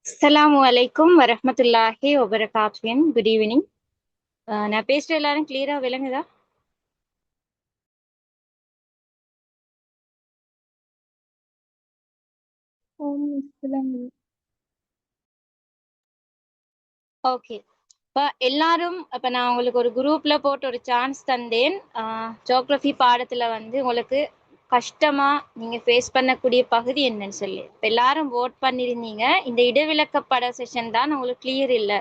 அஸ்ஸலாமு அலைக்கும் வரஹ்மத்துல்லாஹி வபரகாத்துஹு. Good evening. நான் பேசுற எல்லாரும் கிளியரா விளங்குதா? விளங்குது. ஓகே. இப்ப நான் உங்களுக்கு ஒரு குரூப்ல போட்டு ஒரு சான்ஸ் தந்தேன். ஜியோகிராஃபி பாடத்துல வந்து உங்களுக்கு கஷ்டமா நீங்க ஃபேஸ் பண்ணக்கூடிய பகுதி என்னன்னு சொல்லி. இப்ப எல்லாரும் vote பண்ணிருந்தீங்க. இந்த இடைவிலக்கப்பட செஷன் தான் உங்களுக்கு கிளியர் இல்ல.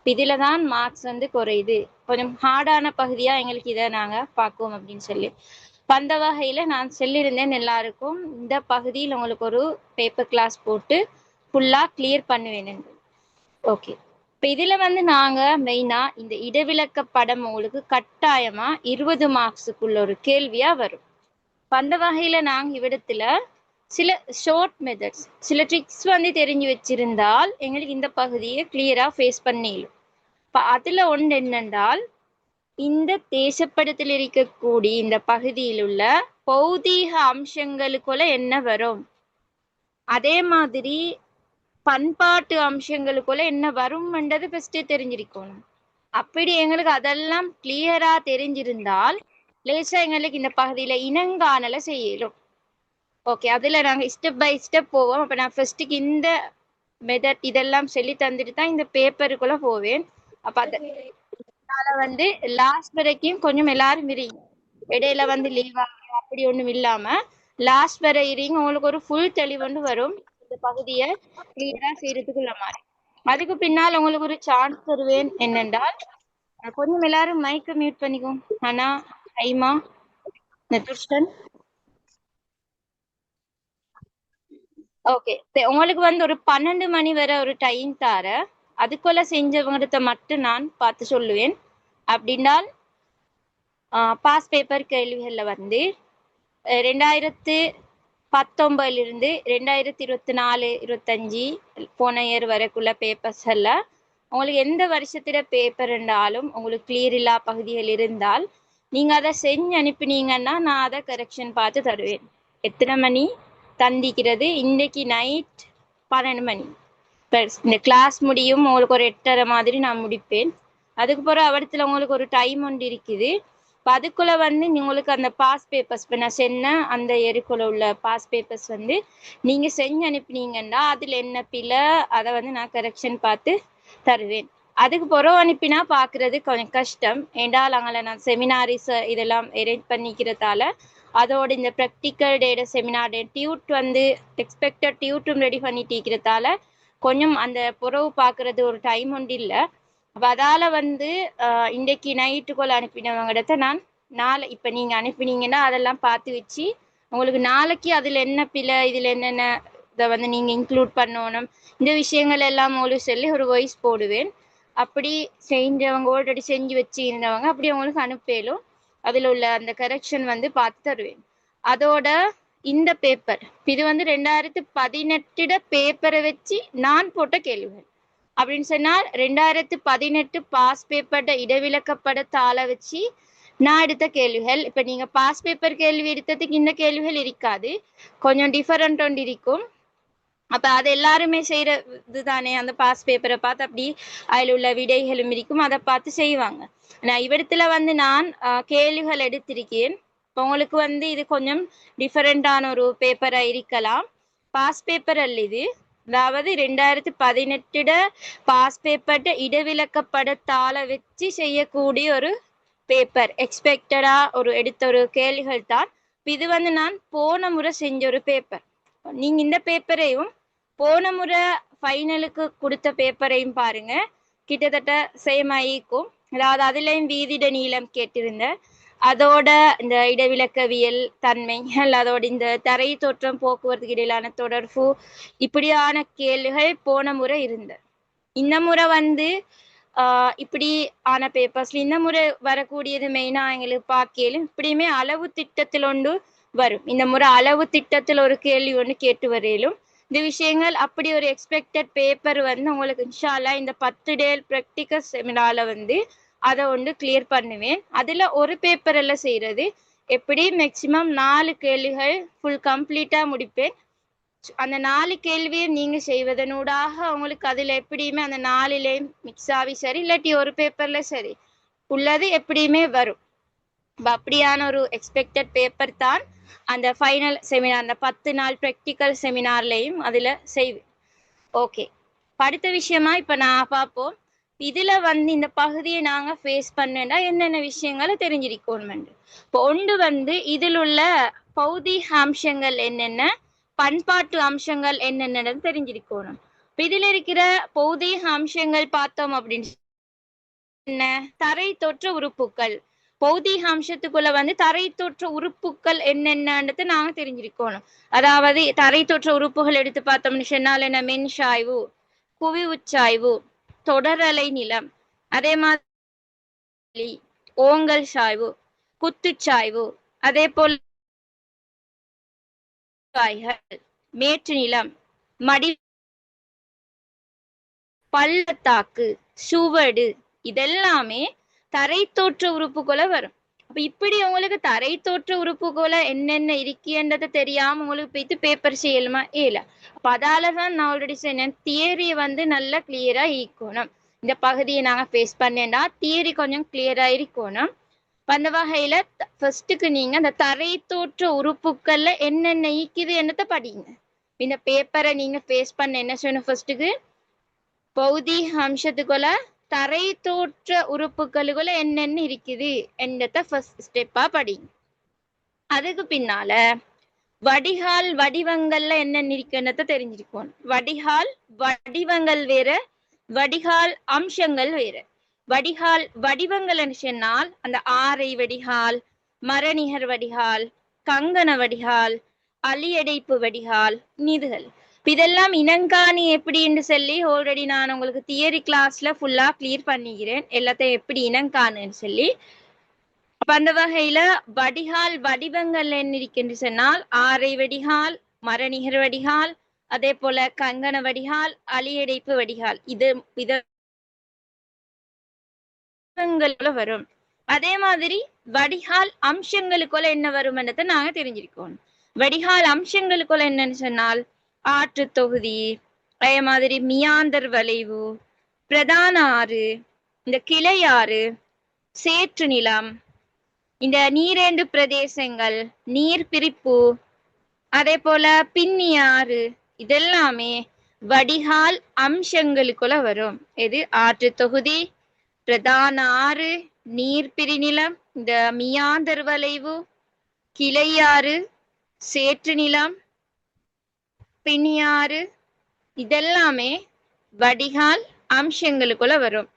இதுல தான் மார்க்ஸ் வந்து குறையுது. கொஞ்சம் ஹார்டான பகுதியா எங்களுக்கு இதை நாங்க பார்க்குவோம் அப்படின்னு சொல்லி. அந்த வகையில நான் சொல்லியிருந்தேன் எல்லாருக்கும் இந்த பகுதியில் உங்களுக்கு ஒரு பேப்பர் கிளாஸ் போட்டு ஃபுல்லா கிளியர் பண்ணுவேன். ஓகே. இப்ப இதுல வந்து நாங்க மெயினா இந்த இடைவிலக்க படம் உங்களுக்கு கட்டாயமா 20 மார்க்ஸுக்குள்ள ஒரு கேள்வியா வரும். அந்த வகையில நாங்க இவ்விடத்துல சில ஷார்ட் மெத்தட்ஸ், சில ட்ரிக்ஸ் வந்து தெரிஞ்சு வச்சிருந்தால் எங்களுக்கு இந்த பகுதியை கிளியரா ஃபேஸ் பண்ணிடும். அதுல ஒன்று என்னென்றால், இந்த தேசப்படத்தில் இருக்கக்கூடிய இந்த பகுதியில் உள்ள பௌதீக அம்சங்களுக்குள்ள என்ன வரும், அதே மாதிரி பண்பாட்டு அம்சங்களுக்குள்ள என்ன வரும்ன்றது ஃபர்ஸ்டே தெரிஞ்சிருக்கணும். அப்படி எங்களுக்கு அதெல்லாம் கிளியரா தெரிஞ்சிருந்தால் லேசா எங்களுக்கு இந்த பகுதியில இனங்காணல செய்யலும். ஓகே, அதுல நாங்க ஸ்டெப் பை ஸ்டெப் போவோம். அப்ப நான் ஃபர்ஸ்ட்டுக்கு இந்த மெத்தட் இதெல்லாம் சொல்லி தந்துட்டு தான் இந்த பேப்பருக்குள்ள போவேன். அப்ப அதனால வந்து லாஸ்ட் வரைக்கும் கொஞ்சம் எல்லாரும் இருங்க. இடையில வந்து லீவ் அப்படி ஒண்ணும் இல்லாம லாஸ்ட் வரை இருங்க. உங்களுக்கு ஒரு ஃபுல் தெளிவுண்டு வரும் இந்த பகுதியை கிளியரா செய்யறதுக்குள்ள மாதிரி. அதுக்கு பின்னால் உங்களுக்கு ஒரு சான்ஸ் தருவேன் என்னென்றால், கொஞ்சம் எல்லாரும் மைக்க மியூட் பண்ணிக்கோங்க. ஆனா ஹைமா நெதுர்ஷன். ஓகே, உங்களுக்கு வந்து ஒரு 12 மணி வரை ஒரு டைம் தார. அதுக்குள்ள செஞ்சவங்கத்த மட்டும் நான் பார்த்து சொல்லுவேன். அப்படின்னால் பாஸ் பேப்பர் கேள்விகள்ல வந்து 2019 2024 25 போன இயர் வரைக்குள்ள பேப்பர்ஸ் எல்லாம் உங்களுக்கு எந்த வருஷத்துல பேப்பர் இருந்தாலும் உங்களுக்கு கிளியர் இல்லா பகுதிகள் இருந்தால் நீங்க அதை செஞ்சு அனுப்பினீங்கன்னா நான் அதை கரெக்ஷன் பார்த்து தருவேன். எத்தனை மணி தந்திக்கிறது? இன்னைக்கு நைட் 12 மணி. இந்த கிளாஸ் முடியும் உங்களுக்கு ஒரு 8:30 மாதிரி நான் முடிப்பேன். அதுக்கு பிறகு அவடத்துல உங்களுக்கு ஒரு டைம் ஒன்று இருக்குது. அதுக்குள்ள வந்து உங்களுக்கு அந்த பாஸ் பேப்பர்ஸ் இப்போ நான் சொன்ன அந்த எருக்குள்ள உள்ள பாஸ் பேப்பர்ஸ் வந்து நீங்க செஞ்சு அனுப்பினீங்கன்னா அதுல என்ன பிழை அதை வந்து நான் கரெக்ஷன் பார்த்து தருவேன். அதுக்கு பிறகு அனுப்பினா பாக்குறது கொஞ்சம் கஷ்டம். ஏண்டால் அங்கே நான் செமினாரிஸ் இதெல்லாம் அரேஞ்ச் பண்ணிக்கிறதால அதோட இந்த ப்ராக்டிக்கல் டேட செமினார் டே டியூட் வந்து எக்ஸ்பெக்டட் டியூட்டும் ரெடி பண்ணிட்டு இருக்கிறதால கொஞ்சம் அந்த புறவு பார்க்கறது ஒரு டைம் ஒன்று இல்லை. அப்போ அதால வந்து இன்றைக்கு நைட்டுக்குள்ள அனுப்பினவங்கிட்ட நான் நாளை இப்போ நீங்கள் அனுப்பினீங்கன்னா அதெல்லாம் பார்த்து வச்சு உங்களுக்கு நாளைக்கு அதில் என்ன பிழை இதில் என்னென்ன இதை வந்து நீங்கள் இன்க்ளூட் பண்ணணும் இந்த விஷயங்கள் எல்லாம் உங்களுக்கு சொல்லி ஒரு வாய்ஸ் போடுவேன். அப்படி செஞ்சவங்க ஆல்ரெடி செஞ்சு வச்சு இருந்தவங்க அப்படி அவங்களுக்கு அனுப்பலும் அதில் உள்ள அந்த கரெக்ஷன் வந்து பார்த்து தருவேன். அதோட இந்த பேப்பர் இது வந்து 2018 பேப்பரை வச்சு நான் போட்ட கேள்விகள். அப்படின்னு சொன்னால் 2018 பாஸ் பேப்பர்ட இடைவிலக்கப்பட தாள வச்சு நான் எடுத்த கேள்விகள். இப்ப நீங்க பாஸ் பேப்பர் கேள்வி எடுத்ததுக்கு இந்த கேள்விகள் இருக்காது, கொஞ்சம் டிஃபரெண்ட் ஒன்று இருக்கும். அப்ப அது எல்லாருமே செய்யற இதுதானே, அந்த பாஸ் பேப்பரை பார்த்து அப்படி அதில் உள்ள விடைகளும் இருக்கும் அதை பார்த்து செய்வாங்க. நான் இவ்விடத்துல வந்து நான் கேள்விகள் எடுத்திருக்கேன். இப்போ உங்களுக்கு வந்து இது கொஞ்சம் டிஃபரெண்டான ஒரு பேப்பரா இருக்கலாம். பாஸ் பேப்பர் அல்ல இது. அதாவது 2018 பாஸ் பேப்பர்ட இடைவிலக்கப்பட தாள வச்சு செய்யக்கூடிய ஒரு பேப்பர். எக்ஸ்பெக்டடா ஒரு எடுத்த ஒரு கேள்விகள் தான். இது வந்து நான் போன முறை செஞ்ச ஒரு பேப்பர். நீங்க இந்த பேப்பரையும் போன முறை ஃபைனலுக்கு கொடுத்த பேப்பரையும் பாருங்க, கிட்டத்தட்ட சேம் ஆகிக்கும். அதாவது அதுலேயும் வீதிட நீளம் கேட்டிருந்தேன். அதோட இந்த இடைவிலக்கவியல் தன்மைகள், அதோட இந்த தரை தோற்றம் போக்குவரத்துக்கு இடையிலான தொடர்பு, இப்படியான கேள்விகள் போன முறை இருந்த. இந்த முறை வந்து இப்படி ஆன பேப்பர்ஸ்ல இந்த முறை வரக்கூடியது மெயினா எங்களுக்கு பார்க்கலும் இப்படியுமே அளவு திட்டத்தில் ஒன்று வரும். இந்த முறை அளவு திட்டத்தில் ஒரு கேள்வி ஒன்று கேட்டு வரையிலும் இந்த விஷயங்கள் அப்படி ஒரு எக்ஸ்பெக்டட் பேப்பர் வந்து உங்களுக்கு இன்ஷா அல்லாஹ் இந்த 10 டே ப்ராக்டிக்கல் செமினார்ல வந்து அதை ஒன்று கிளியர் பண்ணுவேன். அதுல ஒரு பேப்பர் எல்லாம் செய்யறது எப்படி மேக்சிமம் 4 கேள்விகள் ஃபுல் கம்ப்ளீட்டா முடிப்பேன். அந்த 4 கேள்வியை நீங்க செய்வதனூடாக உங்களுக்கு அதுல எப்படியுமே அந்த 4லேயும் மிக்ஸ் ஆகி சரி இல்லாட்டி ஒரு பேப்பர்ல சரி உள்ளது எப்படியுமே வரும். அப்படியான ஒரு எக்ஸ்பெக்டட் பேப்பர் தான் அந்த ஃபைனல் செமினார், அந்த 10 நாள் ப்ராக்டிக்கல் செமினார்லையும் அதுல செய்வேன். ஓகே, அடுத்த விஷயமா இப்ப நான் பார்ப்போம். இதுல வந்து இந்த பகுதியை நாங்க ஃபேஸ் பண்ணா என்னென்ன விஷயங்களை தெரிஞ்சிருக்கணும். இப்போ ஒன்று வந்து இதில் உள்ள பௌதிக அம்சங்கள் என்னென்ன, பண்பாட்டு அம்சங்கள் என்னென்னு தெரிஞ்சிருக்கணும். இதுல இருக்கிற பௌதிக அம்சங்கள் பார்த்தோம் அப்படின்னு என்ன, தரை தோற்ற உறுப்புகள். பௌதிக அம்சத்துக்குள்ள வந்து தரை தோற்ற உறுப்புகள் என்னென்னது நாங்க தெரிஞ்சிருக்கணும். அதாவது தரை தோற்ற உறுப்புகள் எடுத்து பார்த்தோம்னு சொன்னால் என்ன, மென்சாய்வு, குவி உச்சாய்வு, தொடரலை நிலம், அதே மாதிரி ஓங்கல் சாய்வு, குத்துச்சாய்வு, அதே போல் மேற்று நிலம், மடி, பள்ளத்தாக்கு, சுவடு, இதெல்லாமே தரை தோற்ற உறுப்புக்குள்ள வரும். அப்ப இப்படி உங்களுக்கு தரை தோற்ற உறுப்புக்குள்ள என்னென்ன இருக்கின்றதை தெரியாம உங்களுக்கு போயிட்டு பேப்பர் செய்யலுமா இல்ல. அப்ப அதாலதான் நான் ஆல்ரெடி சொன்னேன், தியரி வந்து நல்லா கிளியரா இருக்கணும். இந்த பகுதியை நாங்க ஃபேஸ் பண்ணேன்னா தியரி கொஞ்சம் கிளியரா இருக்கணும். அந்த வகையில ஃபர்ஸ்ட்டுக்கு நீங்க அந்த தரை தோற்ற உறுப்புகள்ல என்னென்ன ஈக்குது என்னத்தை படிங்க. இந்த பேப்பரை நீங்க ஃபேஸ் பண்ண என்ன சொன்ன, ஃபர்ஸ்ட்டுக்கு பௌதிக அம்சத்துக்குள்ள தரை தோற்ற உறுப்புகளுக்குள்ள என்னென்ன இருக்குது என்னத்தை ஃபர்ஸ்ட் ஸ்டெப்பா படிங்க. அதுக்கு பின்னால வடிகால் வடிவங்கள்ல என்னென்ன இருக்குன்னத தெரிஞ்சிருக்கணும். வடிகால் வடிவங்கள் வேற, வடிகால் அம்சங்கள் வேற. வடிகால் வடிவங்கள் சொன்னால் அந்த ஆரை வடிகால், மரநிகர் வடிகால், கங்கண வடிகால், அலியடைப்பு வடிகால், நீதுகள். இதெல்லாம் இனங்காணி எப்படின்னு சொல்லி ஆல்ரெடி நான் உங்களுக்கு தியரி கிளாஸ்ல ஃபுல்லா கிளியர் பண்ணிக்கிறேன், எல்லாத்தையும் எப்படி இனங்காணுன்னு சொல்லி. அப்ப அந்த வகையில வடிகால் வடிவங்கள் என்ன இருக்குன்னு சொன்னால் ஆரை வடிகால், மரநிகர் வடிகால், அதே போல கங்கண வடிகால், அலியடைப்பு வடிகால், இது வரும். அதே மாதிரி வடிகால் அம்சங்களுக்குள்ள என்ன வரும் என்றதை நாங்க தெரிஞ்சிருக்கோம். வடிகால் அம்சங்களுக்குள்ள என்னன்னு சொன்னால் ஆற்று தொகுதி, அதே மாதிரி மியாந்தர் வளைவு, பிரதான ஆறு, இந்த கிளை ஆறு, சேற்று நிலம், இந்த நீரேண்டு பிரதேசங்கள், நீர் பிரிப்பு, அதே போல பின்னி ஆறு, இதெல்லாமே வடிகால் அம்சங்களுக்குள்ள வரும். இது ஆற்று தொகுதி, பிரதான ஆறு, நீர் பிரிநிலம், இந்த மியாந்தர் வளைவு, கிளையாறு, சேற்று நிலம், பிணியாறு, இதெல்லாமே வடிகால் அம்சங்களுக்குள்ள வரும்.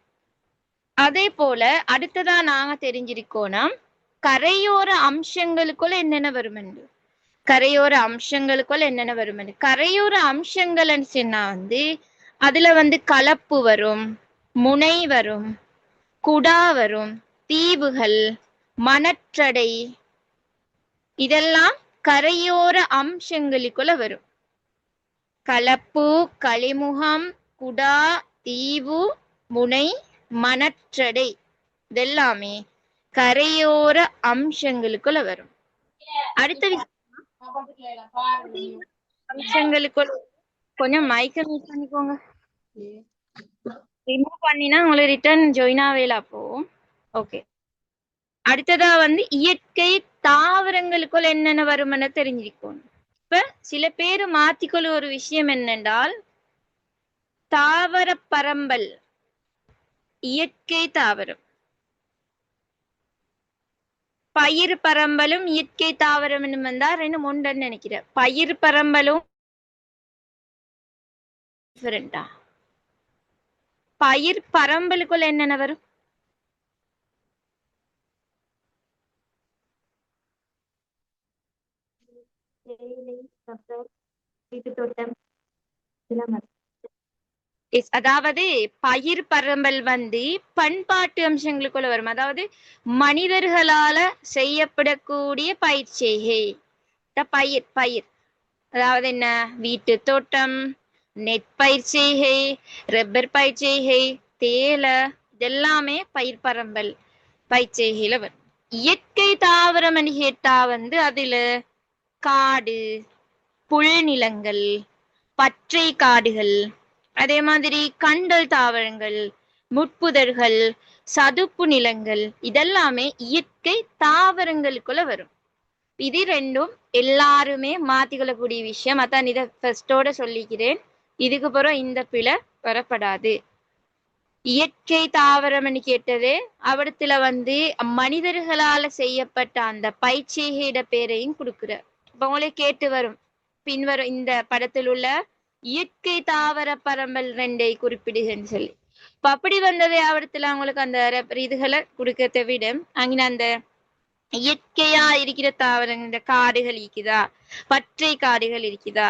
அதே போல அடுத்ததா நாங்க தெரிஞ்சிருக்கோம் கரையோர அம்சங்களுக்குள்ள என்னென்ன வரும் என்று. கரையோர அம்சங்களுக்குள்ள என்னென்ன வரும் என்று, கரையோர அம்சங்கள் சொன்னா வந்து அதுல வந்து கலப்பு வரும், முனை வரும், குடா வரும், தீவுகள், மணற்றடை, இதெல்லாம் கரையோர அம்சங்களுக்குள்ள வரும். கலப்பு, களிமுகம், குடா, தீவு, முனை, மணற்றடை, இதெல்லாமே கரையோர அம்சங்களுக்குள்ள வரும். அடுத்த அம்சங்களுக்குள்ள கொஞ்சம் மைக்க மியூட் பண்ணிக்கோங்க. ரிமூவ் பண்ணினா உங்களுக்கு ரிட்டர்ன் ஜாயின் ஆவேல அப்போ. ஓகே, அடுத்ததா வந்து இயற்கை தாவரங்களுக்குள்ள என்னென்ன வரும்னு தெரிஞ்சிருக்கணும். இப்ப சில பேரு மாத்திக்கொள்ள ஒரு விஷயம் என்னென்றால் தாவர பரம்பல், இயற்கை தாவரம், பயிர் பரம்பலும் இயற்கை தாவரம் வந்தா ரெண்டு ஒன்றுன்னு நினைக்கிறேன். பயிர் பரம்பலும் டிஃபரெண்டா, பயிர் பரம்பலுக்குள்ள என்னென்ன வரும்? அதாவது பயிர் பரம்பல் வந்து பண்பாட்டு அம்சங்களுக்குள்ள வரும். அதாவது மனிதர்களால செய்யப்படக்கூடிய பயிர் செய்கை, பயிர் பயிர் அதாவது என்ன, வீட்டு தோட்டம், நெற்பயிர் செய்கை, ரப்பர் பயிர் செய்கை, தேயிலை, இதெல்லாமே பயிர் பரம்பல் பயிர் செய்கையில வரும். இயற்கை தாவரம் கேட்டா வந்து அதுல காடு, புல் நிலங்கள், பற்றை காடுகள், அதே மாதிரி கண்டல் தாவரங்கள், முட்புதர்கள், சதுப்பு நிலங்கள், இதெல்லாமே இயற்கை தாவரங்களுக்குள்ள வரும். இது ரெண்டும் எல்லாருமே மாத்திக்கொள்ளக்கூடிய விஷயம். அதான் இதை ஃபர்ஸ்டோட சொல்லிக்கிறேன். இதுக்கு பிறகு இந்த பிழை வரப்படாது. இயற்கை தாவரம்னு கேட்டது அவடத்துல மனிதர்களால செய்யப்பட்ட அந்த பயிற்சியிட பேரையும் கொடுக்குற. இப்ப உங்களுக்கு கேட்டு வரும் பின்வரும் இந்த படத்தில் உள்ள இயற்கை தாவர பரம்பல் 2 குறிப்பிடுகன்னு சொல்லி. இப்ப அப்படி வந்தது அவடத்துல அவங்களுக்கு அந்த இதுகளை கொடுக்கறத விட அங்கே அந்த இயற்கையா இருக்கிற தாவரங்கள், இந்த காடுகள் இருக்குதா, பற்றை காடுகள் இருக்குதா,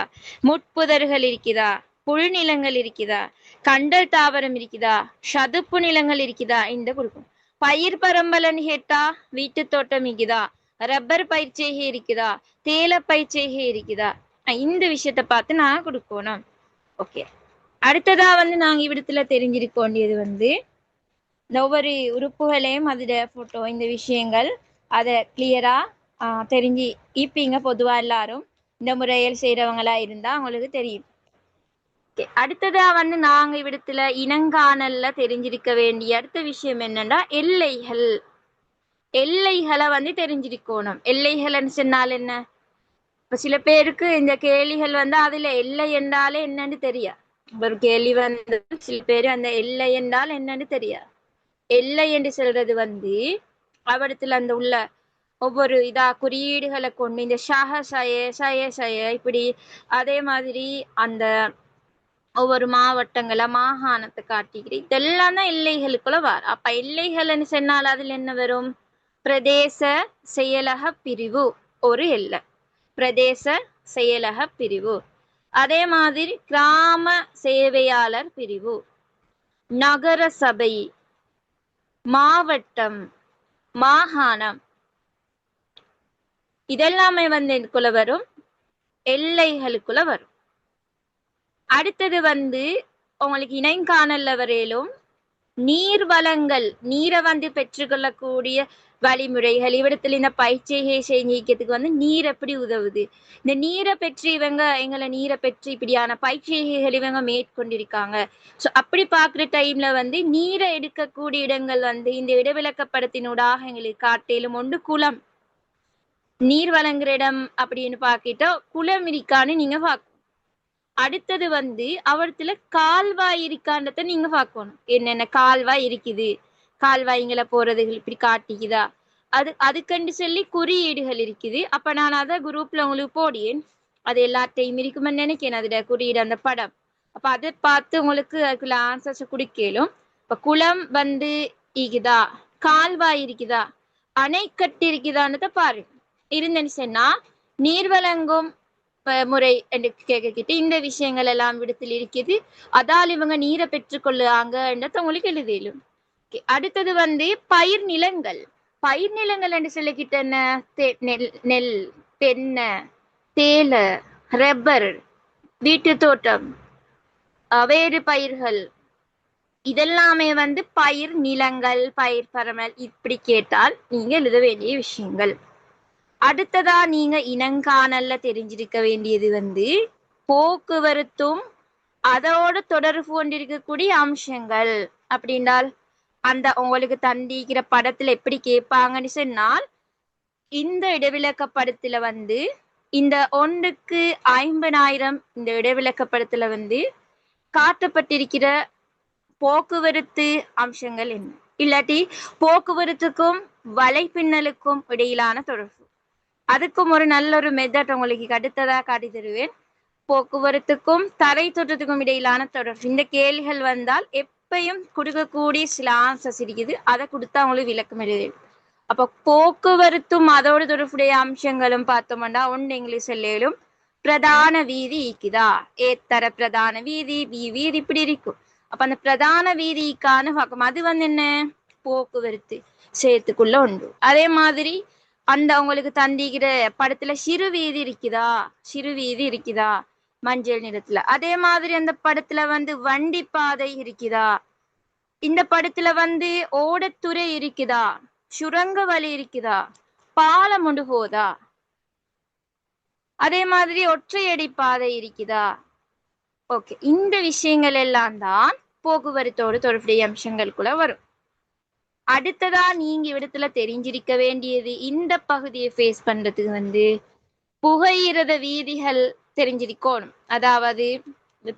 முட்புதர்கள் இருக்குதா, புல் நிலங்கள் இருக்குதா, கண்டல் தாவரம் இருக்குதா, சதுப்பு நிலங்கள் இருக்குதா, இந்த கொடுக்கும். பயிர் பரம்பலன்னு கேட்டா வீட்டு தோட்டம் இருக்குதா, ரப்பர் பயிற்சிகை இருக்குதா, தேயிலை பயிற்சிகை இருக்குதா, இந்த விஷயத்த பார்த்து நான் கொடுக்கணும். ஓகே, அடுத்ததா நாங்க இவ்விடத்துல தெரிஞ்சிருக்க வேண்டியது ஒவ்வொரு உறுப்புகளையும் அதோட போட்டோ, இந்த விஷயங்கள் அதை கிளியரா தெரிஞ்சு இப்பீங்க. பொதுவா எல்லாரும் இந்த முறையில் செய்யறவங்களா இருந்தா அவங்களுக்கு தெரியும். அடுத்ததா நாங்க இவ்விடத்துல இனங்காணல்ல தெரிஞ்சிருக்க வேண்டிய அடுத்த விஷயம் என்னன்னா எல்லைகள். எல்லைகளை தெரிஞ்சிருக்கணும். எல்லைகள்னு சொன்னால் என்ன? இப்ப சில பேருக்கு இந்த கேள்விகள் அதுல எல்லை என்றாலே என்னன்னு தெரியா. ஒரு கேள்வி சில பேரு அந்த எல்லை என்றால் என்னன்னு தெரியா. எல்லை என்று சொல்றது அவடத்துல அந்த உள்ள ஒவ்வொரு குறியீடுகளை கொண்டு இந்த சய இப்படி, அதே மாதிரி அந்த ஒவ்வொரு மாவட்டங்களை மாகாணத்தை காட்டிக்கிறேன். இதெல்லாம் தான் எல்லைகளுக்குள்ள வர. அப்ப எல்லைகள்னு சொன்னால் அதுல என்ன வரும்? பிரதேச செயலக பிரிவு ஒரு எல்லை, பிரதேச செயலக பிரிவு. அதே மாதிரி கிராம சேவையாளர் பிரிவு, நகர சபை, மாவட்டம், மாகாணம், இதெல்லாமே இதுக்குள்ள வரும், எல்லைகளுக்குள்ள வரும். அடுத்தது உங்களுக்கு இனங்காணல்ல வரையிலும் நீர் வளங்கள், நீரை பெற்றுக்கொள்ளக்கூடிய வழிமுறைகள். இவ்விடத்துல இந்த பயிற்சியை செஞ்சிக்கிறதுக்கு நீர் எப்படி உதவுது, இந்த நீரை பெற்று எங்களை நீரை பெற்று இப்படியான பயிற்சிகள் இவங்க மேற்கொண்டிருக்காங்க. ஸோ அப்படி பார்க்குற டைம்ல நீரை எடுக்கக்கூடிய இடங்கள் இந்த இடவிலக்கப்படத்தினூடாக எங்களுக்கு காட்டிலும் ஒன்று குளம். நீர் வழங்குற இடம் அப்படின்னு பார்க்கிட்டா குளம் இருக்கான்னு நீங்க பார்க்கணும். அடுத்தது அவடத்துல கால்வாய் இருக்கான்றத நீங்க பார்க்கணும். என்னென்ன கால்வாய் இருக்குது, கால்வாய்ங்களை போறது இப்படி காட்டிக்குதா, அதுக்கண்டு சொல்லி குறியீடுகள் இருக்குது. அப்ப நான் அதை குரூப்ல உங்களுக்கு போடியேன். அது எல்லாத்தையும் இருக்குமென்னு நினைக்கிறேன், அதோட குறியீடு, அந்த படம். அப்ப அதை பார்த்து உங்களுக்கு அதுக்குள்ள ஆன்சர்ஸ் குடிக்கலும். இப்ப குளம் இருக்குதா, கால்வாய் இருக்குதா, அணைக்கட்டு இருக்குதான்றத பாருங்க. இருந்துன்னு சொன்னா நீர் வழங்கும் முறை என்று கேட்கிட்டு இந்த விஷயங்கள் எல்லாம் விடத்தில் இருக்குது, அதால் இவங்க நீரை பெற்றுக்கொள்ளுவாங்கன்றத உங்களுக்கு எழுதிடும். அடுத்தது பயிர் நிலங்கள். பயிர் நிலங்கள் என்று சொல்லிக்கிட்ட என்ன? நெல், தென்னை, தேயிலை, ரப்பர், வீட்டு தோட்டம், வேறு பயிர்கள், இதெல்லாமே பயிர் நிலங்கள், பயிர் பரமல் இப்படி கேட்டால் நீங்க எழுத வேண்டிய விஷயங்கள். அடுத்ததா நீங்க இனங்காணல்ல தெரிஞ்சிருக்க வேண்டியது போக்குவரத்தும் அதோட தொடர்பு கொண்டிருக்கக்கூடிய அம்சங்கள். அப்படின்னால் அந்த உங்களுக்கு தந்திக்கிற படத்துல எப்படி கேட்பாங்கன்னு சொன்னால், இந்த இடவிலக்க படத்துல இந்த 1:50,000 இந்த இடவிலக்க படத்துல காட்டப்பட்டிருக்கிற போக்குவரத்து அம்சங்கள் என்ன, இல்லாட்டி போக்குவரத்துக்கும் வலைப்பின்னலுக்கும் இடையிலான தொடர்பு. அதுக்கும் ஒரு நல்ல ஒரு மெத்தட் உங்களுக்கு அடுத்ததா காட்டி தருவேன். போக்குவரத்துக்கும் தரை தோற்றத்துக்கும் இடையிலான தொடர்பு. இந்த கேள்விகள் வந்தால் எப்பயும் கொடுக்கக்கூடிய சில ஆன்சர்ஸ் இருக்குது, அதை கொடுத்தா உங்களுக்கு விளக்கம் எழுதுவேன். அப்ப போக்குவரத்தும் அதோட தொடர்புடைய அம்சங்களும் பார்த்தோம்னா ஒன்று இங்கிலீஷ் சொல்லும் பிரதான வீதி இருக்குதா, ஏத்தர பிரதான வீதி, வீதி இப்படி இருக்கும். அப்ப அந்த பிரதான வீதிக்கான பார்க்கும் அது என்ன? போக்குவரத்து சேர்த்துக்குள்ள உண்டு. அதே மாதிரி அந்த உங்களுக்கு தந்திக்கிற படத்துல சிறு வீதி இருக்குதா, சிறு வீதி இருக்குதா மஞ்சள் நிறத்துல. அதே மாதிரி அந்த படத்துல வண்டி பாதை இருக்குதா, இந்த படத்துல ஓடத்துறை இருக்குதா, சுரங்க வழி இருக்குதா, பாலம் ஒன்று போதா. அதே மாதிரி ஒற்றையடி பாதை இருக்குதா? ஓகே, இந்த விஷயங்கள் எல்லாம் தான் போக்குவரத்தோடு தொடர்புடைய அம்சங்களுக்குள்ள வரும். அடுத்ததா நீங்க இடத்துல தெரிஞ்சிருக்க வேண்டியது, இந்த பகுதியை ஃபேஸ் பண்றதுக்கு புகையிரத வீதிகள் தெரிஞ்சிருக்கணும். அதாவது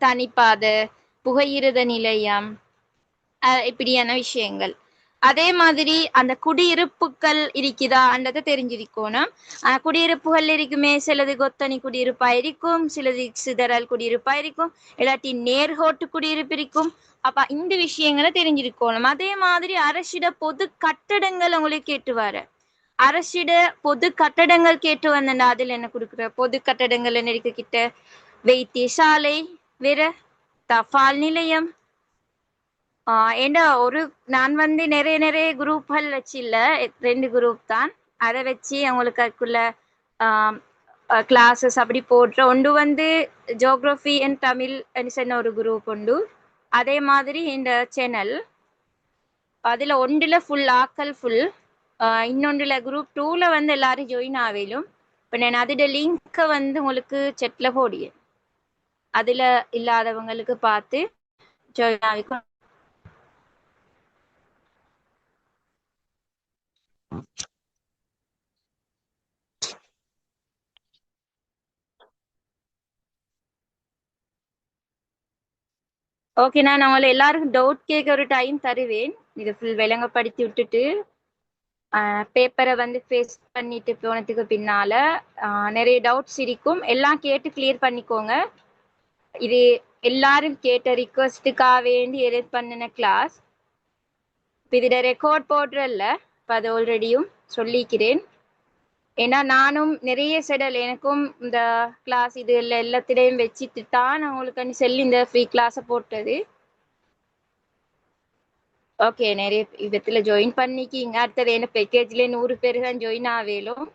தனிப்பாதை, புகையிரத நிலையம், இப்படியான விஷயங்கள். அதே மாதிரி அந்த குடியிருப்புகள் இருக்குதான்றதை தெரிஞ்சிருக்கணும். குடியிருப்புகள் இருக்குமே, சிலது கொத்தனி குடியிருப்பா இருக்கும், சிலது சிதறல் குடியிருப்பா இருக்கும், இல்லாட்டி நேர்கோட்டு குடியிருப்பு இருக்கும். அப்ப இந்த விஷயங்களை தெரிஞ்சிருக்கணும். அதே மாதிரி அரசிட பொது கட்டடங்கள் உங்களுக்கு கேட்டு வர, அரசிட பொது கட்டடங்கள் கேட்டு வந்தா அதுல என்ன கொடுக்குற? பொது கட்டடங்கள் என்ன இருக்க கிட்ட? வைத்தியசாலை, வேற தபால் நிலையம். ஏண்டா நான் நிறைய நிறைய குரூப்கள் வச்சு இல்ல, 2 குரூப் தான். அதை வச்சு அவங்களுக்கு அதுக்குள்ள கிளாஸஸ் அப்படி போடுற ஒன்று ஜியோகிராஃபி அண்ட் தமிழ் சொன்ன ஒரு குரூப் உண்டு. அதே மாதிரி இந்த சேனல் அதுல ஒன்றுல ஃபுல் ஆக்கல் ஃபுல், இன்னொன்றுல குரூப் 2ல எல்லாரும் ஜாயின் ஆவேலும். இப்போ நான் அதோட லிங்கை உங்களுக்கு செட்ல போடியேன். அதுல இல்லாதவங்களுக்கு பார்த்து ஜாயின் ஆகிக்கும். ஓகே, நான் அவங்களை எல்லாருக்கும் டவுட் கேட்க ஒரு டைம் தருவேன். இதை ஃபுல் விளங்கப்படுத்தி விட்டுட்டு பேப்பரை ஃபேஸ் பண்ணிட்டு போனதுக்கு பின்னால நிறைய டவுட்ஸ் இருக்கும், எல்லாம் கேட்டு கிளியர் பண்ணிக்கோங்க. இது எல்லாரும் கேட்ட ரிக்வஸ்டுக்காக வேண்டி எடிட் பண்ணின கிளாஸ். இப்போ இதில் ரெக்கார்ட் போடுறல்ல, இப்போ அதை ஆல்ரெடியும் சொல்லிக்கிறேன். ஏன்னா நானும் நிறைய செடல் எனக்கும் இந்த கிளாஸ் இது எல்லாத்திலையும் வச்சுட்டு தான் உங்களுக்கு சொல்லி இந்த ஃப்ரீ கிளாஸை போட்டது. ஓகே, நிறைய விதத்துல ஜாயின் பண்ணிக்கிங்க. அடுத்தது என்ன பேக்கேஜ்ல 100 பேர் தான் ஜாயின் ஆவேலும்.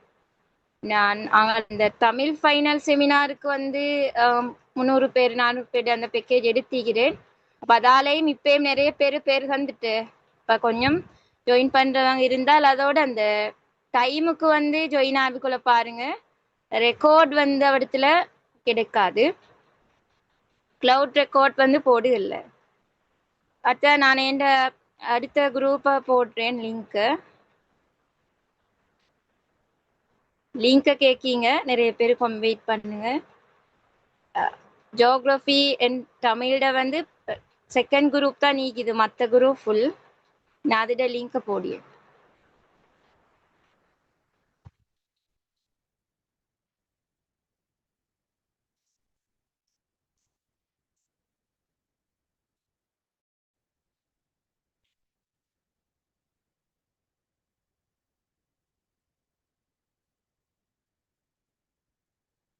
நான் அந்த தமிழ் ஃபைனல் செமினாருக்கு 300 பேர் 400 பேர் அந்த பேக்கேஜ் எடுத்துக்கிறேன். அப்போ அதாலேயும் இப்பயும் நிறைய பேர் வந்துட்டு இப்போ கொஞ்சம் ஜாயின் பண்றவங்க இருந்தால் அதோட அந்த டைமுக்கு ஜாயின் ஆகிக்குள்ள பாருங்க. ரெக்கார்ட் இடத்துல கிடைக்காது, கிளவுட் ரெக்கார்ட் போடுகல்ல. அடுத்த நான் என் அடுத்த குரூப்பை போடுறேன் லிங்கை கேட்கீங்க. நிறைய பேர் வெயிட் பண்ணுங்க. ஜியோகிராஃபி அண்ட் தமிழோட செகண்ட் குரூப் தான் நீக்குது, மற்ற குரூப் ஃபுல். நான் அதோட லிங்கை போடியேன்.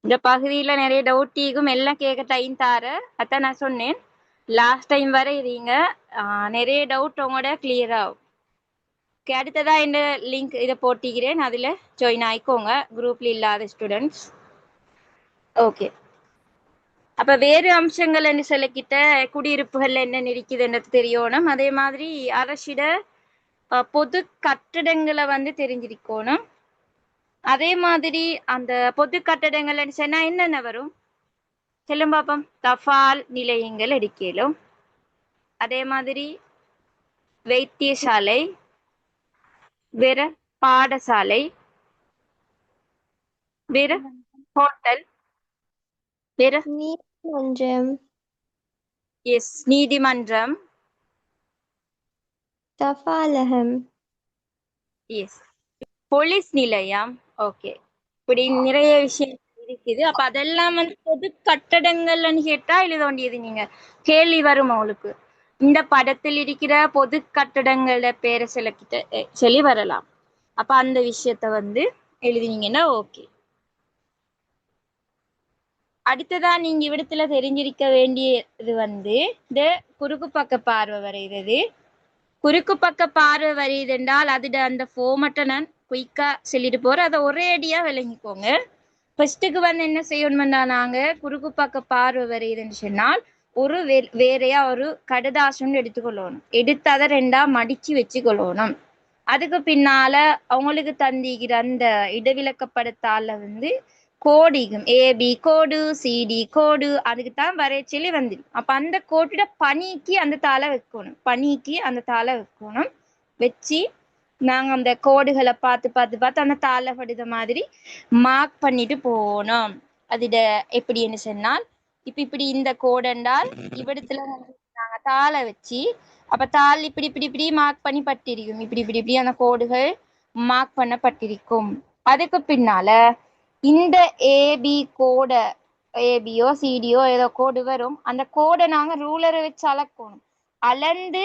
இந்த பகுதியில நிறைய டவுட் ஈகும், எல்லாம் கேட்க டைம் தார. அதான் நான் சொன்னேன் லாஸ்ட் டைம் வரை இருங்க, நிறைய டவுட் உங்களோட கிளியர் ஆகும். அடுத்ததா இந்த லிங்க் இதை போட்டிக்கிறேன், அதுல ஜாயின் ஆயிக்கோங்க குரூப்ல இல்லாத ஸ்டூடெண்ட்ஸ். ஓகே, அப்ப வேறு அம்சங்கள் என்ன சொல்லிக்கிட்ட குடியிருப்புகள் என்ன இருக்குதுன்றது தெரியணும். அதே மாதிரி அரசிட பொது கட்டடங்களை தெரிஞ்சிருக்கணும். அதே மாதிரி அந்த பொது கட்டடங்கள் சொன்னா என்னென்ன வரும் சொல்லும் பாப்போம். தபால் நிலையங்கள் எடுக்கலும், அதே மாதிரி வைத்தியசாலை, வேற பாடசாலை, வேற ஹோட்டல், வேற நீதிமன்றம், எஸ் நீதிமன்றம், தபாலகம், எஸ் போலீஸ் நிலையம். ஓகே, இப்படி நிறைய விஷயம் இருக்குது. அப்ப அதெல்லாம் பொது கட்டடங்கள்னு கேட்டா எழுத வேண்டியது நீங்க கேள்வி வரும் அவங்களுக்கு. இந்த படத்தில் இருக்கிற பொது கட்டடங்களோட பேரை சொல்லி வரலாம். அப்ப அந்த விஷயத்த எழுதினீங்கன்னா ஓகே. அடுத்ததா நீங்க இவ்விடத்துல தெரிஞ்சிருக்க வேண்டியது இந்த குறுக்கு பக்க பார்வை வரைகிறது. குறுக்கு பக்க பார்வை வரையுது என்றால் அதோட அந்த ஃபார்மட்டை நான் குயிக்கா சொல்லிட்டு போறேன், அதை ஒரே அடியா விளங்கிக்கோங்க. ஃபர்ஸ்ட்டுக்கு என்ன செய்யணும்னா, நாங்க குறுக்கு பக்க பார்வை வரையுதுன்னு சொன்னால் ஒரு வேறையா ஒரு கடுதாசம்னு எடுத்துக்கொள்ளணும். எடுத்து அதை 2ஆ மடிச்சு வச்சுக்கொள்ளணும். அதுக்கு பின்னால அவங்களுக்கு தந்திக்கிற அந்த இடவிலக்கப்படத்தால கோடிக்கும் ஏபி கோடு சிடி கோடு அதுக்கு தான் வரைய சொல்லி வந்துடும். அப்ப அந்த கோட்டோட பனிக்கு அந்த தாளை வைக்கணும், பனிக்கு அந்த தாளை வைக்கணும். வச்சு நாங்க அந்த கோடுகளை பார்த்து பார்த்து பார்த்து அந்த தாளை படுத மாதிரி மார்க் பண்ணிட்டு போகணும். அதுட எப்படின்னு சொன்னால் இப்ப இப்படி இந்த கோடு என்றால் இவ்விடத்துல வந்து நாங்க தாளை வச்சு அப்ப தாள் இப்படி இப்படி இப்படி மார்க் பண்ணி பட்டிருக்கும், இப்படி இப்படி இப்படி அந்த கோடுகள் மார்க் பண்ணப்பட்டிருக்கும். அதுக்கு பின்னால இந்த ஏபி கோட ஏபியோ சிடியோ ஏதோ கோடு வரும், அந்த கோடை நாங்க ரூலரை வச்சு அளக்கணும். அளந்து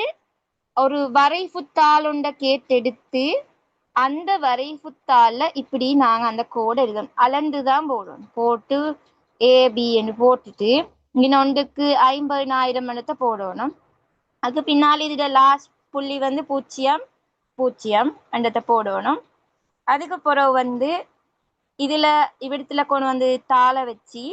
ஒரு வரைபுத்தாள் ஒன்றை கேட்டெடுத்து அந்த வரைபுத்தாள்ல இப்படி நாங்க அந்த கோடை எழுதணும், அளந்துதான் போடணும். போட்டு ஏபின்னு போட்டுட்டு இன்னொன்றுக்கு 50,000 எண்ணத்தை போடணும். அதுக்கு பின்னால இதோட லாஸ்ட் புள்ளி வந்து 0 எண்ணத்தை போடணும். அதுக்கு பிறகு வந்து இதுல இவ்விடத்துல கொண்டு வந்து தாளை வச்சு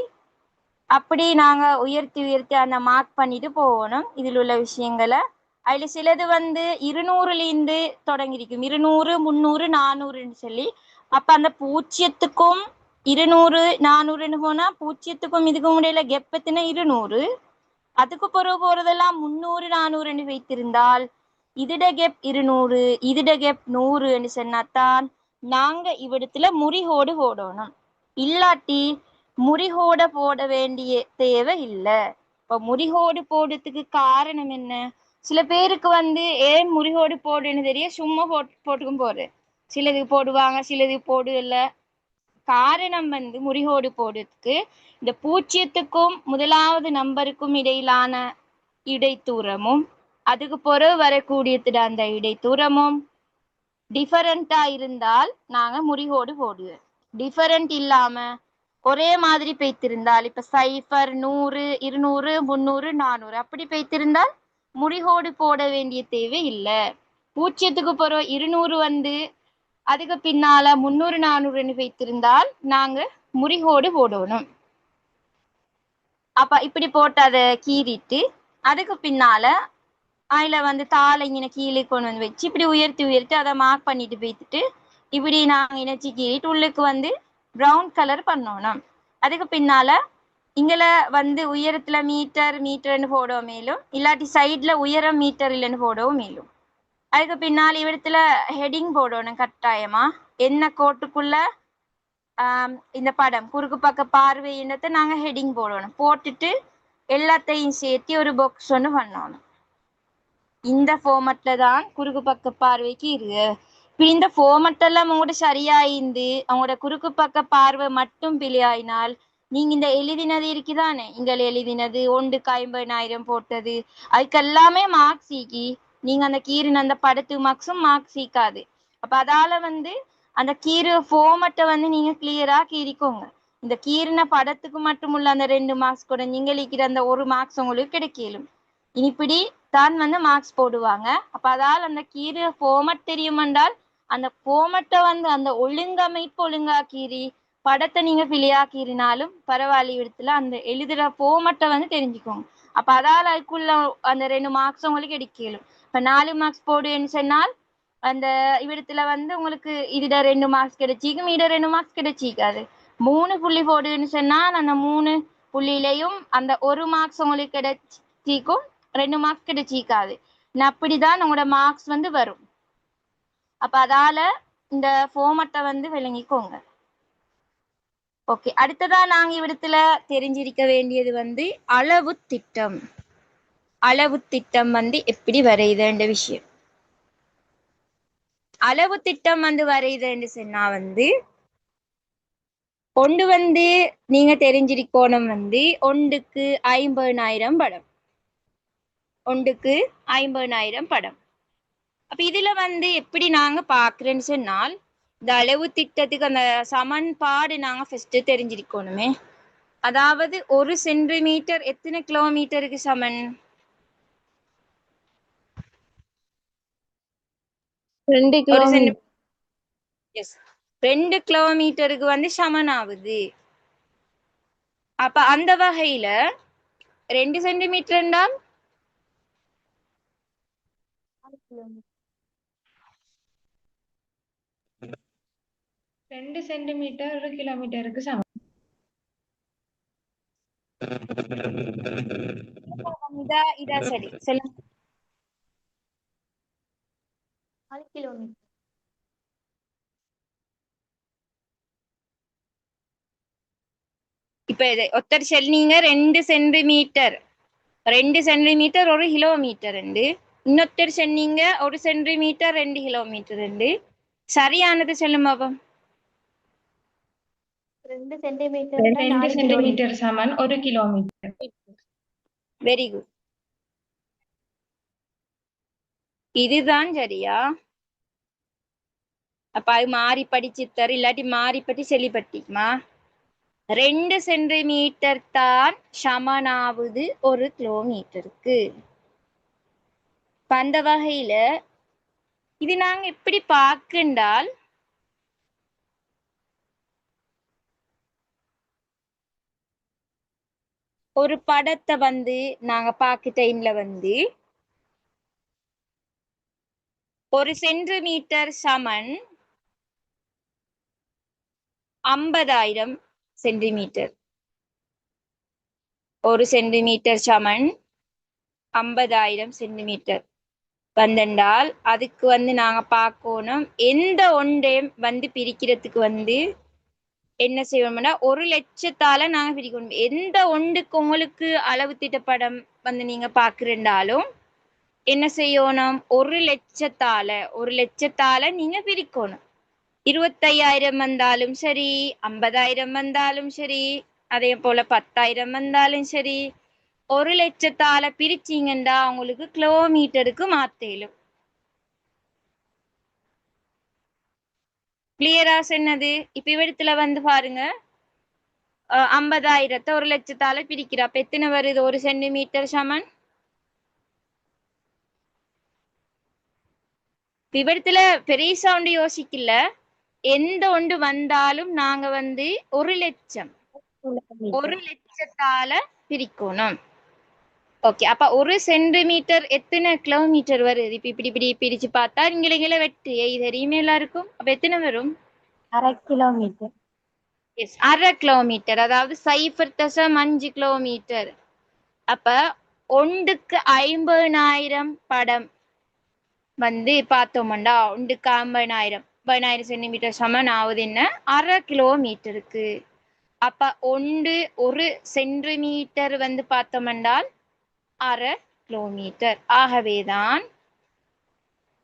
அப்படி நாங்க உயர்த்தி உயர்த்தி அந்த மார்க் பண்ணிட்டு போகணும் இதில் உள்ள விஷயங்களை. அதுல சிலது வந்து 200லேருந்து தொடங்கிருக்கும், 200 300 400ன்னு சொல்லி. அப்ப அந்த 0த்துக்கும் 200 400ன்னு போனா 0த்துக்கும் இதுக்கும் இடையில கெப் எத்தனை 200. அதுக்கு பிறகு போறதெல்லாம் 300 400ன்னு வைத்திருந்தால் இதுட கெப் 200 இதுட கெப் 100ன்னு சொன்னாத்தான் நாங்க இவ்விடத்துல முறிகோடு போடணும். இல்லாட்டி முறிகோட போட வேண்டிய தேவை இல்லை. இப்போ முறிகோடு போடுறதுக்கு காரணம் என்ன? சில பேருக்கு வந்து ஏன் முறிகோடு போடுன்னு தெரிய சும்மா போட்டுக்கும் போடு, சிலது போடுவாங்க சிலது போடு இல்லை. காரணம் வந்து முறிகோடு போடுறதுக்கு இந்த 0த்துக்கும் முதலாவது நம்பருக்கும் இடையிலான இடைத்தூரமும் அதுக்கு பிறகு வரக்கூடியது அந்த இடைத்தூரமும் டிஃபரண்டா இருந்தால் நாங்க முறிகோடு போடுவோம். டிஃபரண்ட் இல்லாம ஒரே மாதிரி பெய்த்திருந்தால் இப்ப 0 100 200 300 400 அப்படி பெய்த்திருந்தால் முறிகோடு போட வேண்டிய தேவை இல்லை. 0த்துக்கு பிறகு 200 வந்து அதுக்கு பின்னால 300 400ன்னு வைத்திருந்தால் நாங்க முறிகோடு போடணும். அப்ப இப்படி போட்டு அதை கீறிட்டு அதுக்கு பின்னால அதுல வந்து தாளை இങ്ങനെ கீழே கொண்டு வந்து வச்சு இப்படி உயர்த்தி உயர்த்தி அதை மார்க் பண்ணிட்டு போய்த்துட்டு இப்படி நாங்க இணைச்சி கீறிட்டு உள்ளுக்கு வந்து ப்ரௌன் கலர் பண்ணணும். அதுக்கு பின்னால இங்கல வந்து உயரத்துல மீட்டர்னு போடவும் மேலும், இல்லாட்டி சைட்ல உயரம் மீட்டர் இல்லைன்னு போடவும் மேலும். அதுக்கு பின்னால் இவ்விடத்துல ஹெட்டிங் போடணும் கட்டாயமா. என்ன கோட்டுக்குள்ள இந்த படம் குறுக்கு பக்க பார்வை என்னத்தை நாங்க ஹெட்டிங் போடணும். போட்டுட்டு எல்லாத்தையும் சேர்த்து ஒரு பாக்ஸ் ஒன்று பண்ணணும். இந்த ஃபார்மட்ல தான் குறுக்கு பக்க பார்வைக்கு இருக்கு. இப்ப இந்த ஃபார்மட் எல்லாம் உங்களோட சரியாயிந்து அவங்களோட குறுக்கு பக்க பார்வை மட்டும் பிழையாயினால் நீங்க இந்த எழுதினது இருக்குதானே, இங்கே எழுதினது 1க்கு 50,000 போட்டது அதுக்கு எல்லாமே மார்க்ஸ் ஈக்கி நீங்க அந்த கீரின் அந்த படத்து மார்க்ஸும் மார்க்ஸ் ஈக்காது. அப்ப அதால வந்து அந்த கீறு ஃபார்மட்டை வந்து நீங்க கிளியரா கீறிக்கோங்க. இந்த கீரின படத்துக்கு மட்டும் உள்ள அந்த 2 மார்க்ஸ் கூட நீங்க இருக்கிற அந்த 1 மார்க்ஸ் உங்களுக்கு கிடைக்கலும். இப்படி தான் வந்து மார்க்ஸ் போடுவாங்க. அப்ப அதால் அந்த கீறு ஃபார்மட் தெரியும் என்றால் அந்த ஃபார்மட்டை வந்து அந்த ஒழுங்கமைப்பு ஒழுங்கா கீறி படத்தை நீங்க பிழையா கீறினாலும் பரவாயில்ல, இடத்துல அந்த எழுதுற ஃபார்மட்டை வந்து தெரிஞ்சுக்கோங்க. அப்ப அதால் அதுக்குள்ள அந்த 2 மார்க்ஸ் உங்களுக்கு எடுக்கலும். இப்ப 4 மார்க்ஸ் போடுன்னு சொன்னால் அந்த இவ்விடத்துல வந்து உங்களுக்கு இதுட 2 மார்க்ஸ் கிடைச்சிக்கும், இட 2 மார்க்ஸ் கிடைச்சிக்காது. 3 புள்ளி போடுன்னு சொன்னால் அந்த 3 புள்ளியிலையும் அந்த 1 மார்க்ஸ் உங்களுக்கு கிடைச்சிக்கும், 2 மார்க்ஸ் கிடைச்சிக்காது. அப்படிதான் உங்களோட மார்க்ஸ் வந்து வரும். அப்ப அதால இந்த ஃபார்மட்டை வந்து விளங்கிக்கோங்க. ஓகே, அடுத்ததா நாங்க இவ்விடத்துல தெரிஞ்சிருக்க வேண்டியது வந்து அளவு திட்டம். அளவு திட்டம் வந்து எப்படி வரையுதுன்ற விஷயம். அளவு திட்டம் வந்து வரையுதுன்னு சொன்னா வந்து ஒன்று வந்து நீங்க தெரிஞ்சிருக்கோணும் வந்து 1க்கு 50,000 படம், 1க்கு 50,000 படம். அப்ப இதுல வந்து எப்படி நாங்க பாக்குறேன்னு சொன்னால் இந்த அளவு திட்டத்துக்கு அந்த சமன்பாடு நாங்க ஃபர்ஸ்ட் தெரிஞ்சிருக்கணுமே. அதாவது 1 சென்டிமீட்டர் எத்தனை கிலோமீட்டருக்கு சமன்? 2 ஒரு கிலோமீட்டர். எஸ், 2 கிலோமீட்டருக்கு வந்து சமன் ஆகுது. அப்ப அந்த வகையில 2 சென்டிமீட்டர் என்றால் 2 சென்டிமீட்டர் 1 கிலோமீட்டருக்கு சமம். இதா சரி சொல்லுங்க. 4 கிலோமீட்டர். இப்ப ஒருத்தர் சொன்னீங்க 2 சென்டிமீட்டர் 2 சென்டிமீட்டர் 1 கிலோமீட்டர் உண்டு. இன்னொருத்தர் சொன்னீங்க 1 சென்டிமீட்டர் 2 கிலோமீட்டர் உண்டு. சரியானது சொல்லுமா அப்போ? 2 சென்டிமீட்டர் 2 4 கிலோமீட்டர். சென்டிமீட்டர் சமன் 1 கிலோமீட்டர். Very good. இதுதான் சரியா? அப்ப அது மாறி படிச்சுத்தர் இல்லாட்டி மாறி பட்டி செல்லிப்பட்டிக்குமா? 2 சென்டிமீட்டர் தான் சமனாவது 1 கிலோமீட்டருக்கு. அந்த வகையில இது நாங்க எப்படி பார்க்கின்றால் ஒரு படத்தை நாங்க பார்க்க டைம்ல 1 சென்டிமீட்டர் சமன் 50,000 சென்டிமீட்டர். 1 சென்டிமீட்டர் சமன் 50,000 சென்டிமீட்டர் வந்தென்றால் அதுக்கு நாங்க பார்க்கணும் எந்த ஒன்றையும் பிரிக்கிறதுக்கு என்ன செய்வோம்னா 1,00,000 நாங்க பிரிக்கணும். எந்த ஒன்றுக்கு உங்களுக்கு அளவு திட்டப்படம் நீங்க பாக்குறாலும் என்ன செய்யணும் 1,00,000 நீங்க பிரிக்கணும். 25,000 வந்தாலும் சரி 50,000 வந்தாலும் சரி அதே போல 10,000 வந்தாலும் சரி 1,00,000 பிரிச்சீங்கன்னா உங்களுக்கு கிலோமீட்டருக்கு மாத்தேலும். கிளியரா சொன்னது? இப்ப இவ்விடத்துல பாருங்க 50,000 1,00,000 பிரிக்கிறா. அப்ப எத்தனை வருது? 1 சென்டிமீட்டர் சமன். இவ்விடத்துல பெரியசா ஒன்று யோசிக்கல. எந்த ஒன்று வந்தாலும் நாங்க 1,00,000 1,00,000 பிரிக்கணும். ஓகே, அப்ப 1 சென்டிமீட்டர் எத்தனை கிலோமீட்டர் வருது? இப்ப இப்படி இப்படி பிரிச்சு பார்த்தா இங்கே வெட்டு தெரியுமே எல்லாருக்கும். அப்ப எத்தனை வரும்? 1/2 கிலோமீட்டர். எஸ், 1/2 கிலோமீட்டர், அதாவது 0.5 கிலோமீட்டர். அப்ப ஒன்றுக்கு 50,000 படம் பார்த்தோம்டா ஒன்றுக்கு 50,000 சென்டிமீட்டர் சமன் ஆகுது என்ன 1/2 கிலோமீட்டருக்கு. அப்ப 1 சென்டிமீட்டர் பார்த்தோம்னால் 1/2 கிலோமீட்டர். ஆகவேதான்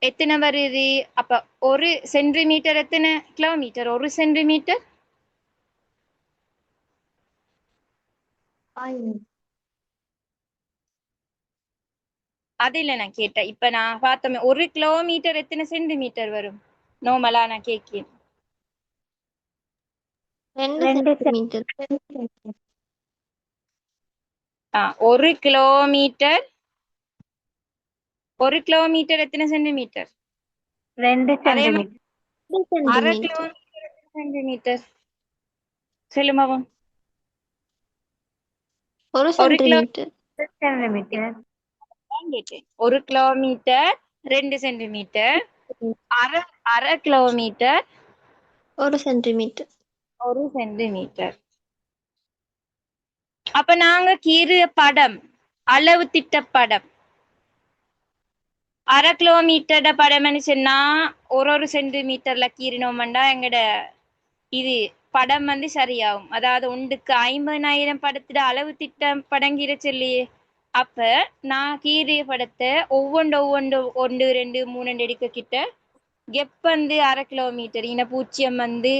எத்தனை வருது? அப்ப 1 சென்டிமீட்டர் எத்தனை கிலோமீட்டர்? 1 சென்டிமீட்டர் 1000. அது இல்ல நான் கேட்டேன். இப்ப நான் பார்த்தோமே 1 கிலோமீட்டர் எத்தனை சென்டிமீட்டர் வரும்? நோமலா நான் கேட்கிறேன். 2 சென்டிமீட்டர். 1 கிலோமீட்டர் 1 கிலோமீட்டர் எத்தனை சென்டிமீட்டர்? 2 அதே சென்டிமீட்டர். 1/2 கிலோமீட்டர் எத்தனை சென்டிமீட்டர்? சொல்லுமாவும். 1 centimetre. Centimetre. 1 kilometre 2 centimetre. 1/2 kilometre 1 centimetre. 1 centimetre. அப்ப நாங்க கீறிய படம் அளவு திட்ட படம் 1/2 கிலோமீட்டர் படம் சொன்னா ஒரு சென்டிமீட்டர்ல கீறினோம்டா எங்கட இது படம் சரியாகும். அதாவது ஒன்றுக்கு 50,000 படத்துல அளவு திட்டம் படங்கிற சொல்லியே. அப்ப நான் கீறிய படத்தை ஒவ்வொன்று 1 2 3 எடுக்க கிட்ட கெப் 1/2 கிலோமீட்டர். இன பூச்சியம் 1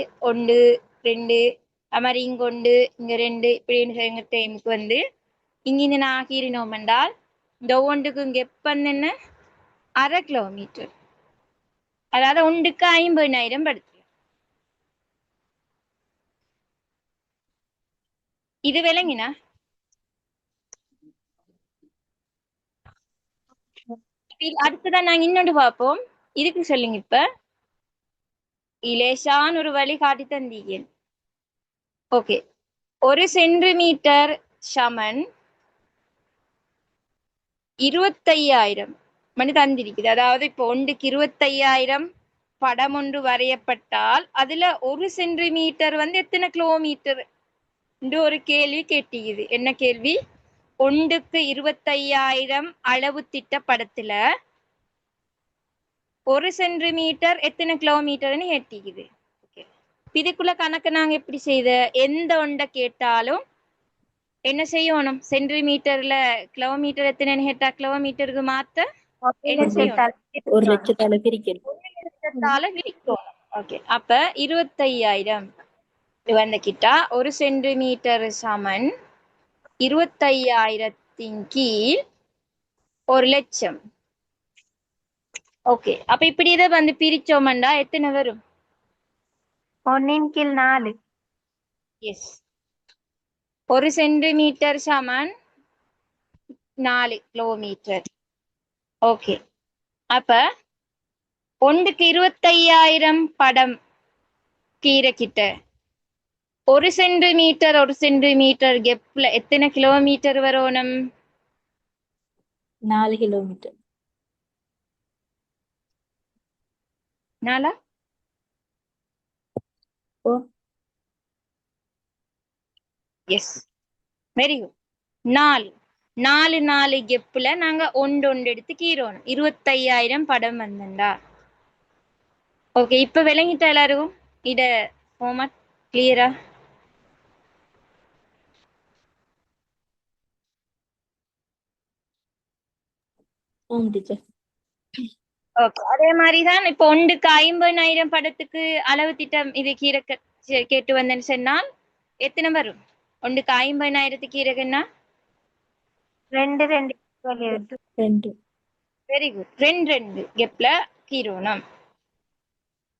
2 அது மாதிரி இங்க 1 இங்க 2 இப்படின்னு டைமுக்கு இங்கிருந்து நான் கீறினோம் என்றால் இந்த ஒவ்வொன்றுக்கும் கெப் என்ன 1/2 கிலோமீட்டர். அதாவது ஒன்றுக்கு 50,000 படுத்து. இது விளங்கினா? அடுத்ததான் நாங்க இன்னொன்று பார்ப்போம். இதுக்கு சொல்லுங்க. இப்ப இலேசான ஒரு வழி காட்டி தந்தீங்க. ஓகே, 1 சென்டிமீட்டர் சமன் 25,000 மணி தந்திருக்குது. அதாவது இப்போ ஒன்றுக்கு 25,000 படம் ஒன்று வரையப்பட்டால் அதுல 1 சென்டிமீட்டர் எத்தனை கிலோமீட்டர் இந்த ஒரு கேள்வி கேட்டிக்குது. என்ன கேள்வி? ஒன்றுக்கு 25,000 அளவு திட்ட படத்துல 1 சென்டிமீட்டர் எத்தனை கிலோமீட்டர்னு கேட்டிக்குது. ஓகே, இதுக்குள்ள கணக்கு நாங்க எப்படி செய்த? எந்த ஒன்றை கேட்டாலும் என்ன செய்யணும்? சென்டிமீட்டர்ல கிலோமீட்டர் எத்தனைன்னு கேட்டா கிலோமீட்டருக்கு மாத்த என்ன செய்யணும்? ஒரு லட்சத்தால பிரிக்கணும். 1,00,000 பிரிக்கணும். ஓகே, அப்ப 25,000 வந்துக்கிட்டா 1 சென்டிமீட்டர் சமன் 25,000 கீழ் 1,00,000. ஓகே, அப்ப இப்படி இதை வந்து பிரிச்சோம்டா எத்தனை வரும்? 1/4. எஸ், 1 சென்டிமீட்டர் சமன் 4 கிலோமீட்டர். ஓகே, அப்ப ஒன்றுக்கு 25,000 படம் கீரை கிட்ட 1 சென்டிமீட்டர் கெப்ல எத்தனை கிலோமீட்டர் வரணும்? 4 கிலோமீட்டர். 4. ஓ, எஸ், வெரி குட். 4 கெப்ல நாங்க ஒன்று எடுத்து கீறோணும். 25,000 படம் வந்தண்டா. ஓகே, இப்ப விளங்கிட்ட எல்லாரும்? இத ஃபார்மட் கிளியரா? ஆம் டீச்சர். ஓகே, அதே மாதிரிதான் இப்ப ஒன்றுக்கு 50,000 படத்துக்கு அளவு திட்டம் இது கீரை கேட்டு வந்தேன்னு சொன்னால் எத்தனை வரும்? ஒன்றுக்கு 50,000 கீரைன்னா 2 2 2. Very good. 2 கெப்ல கீரோணும்.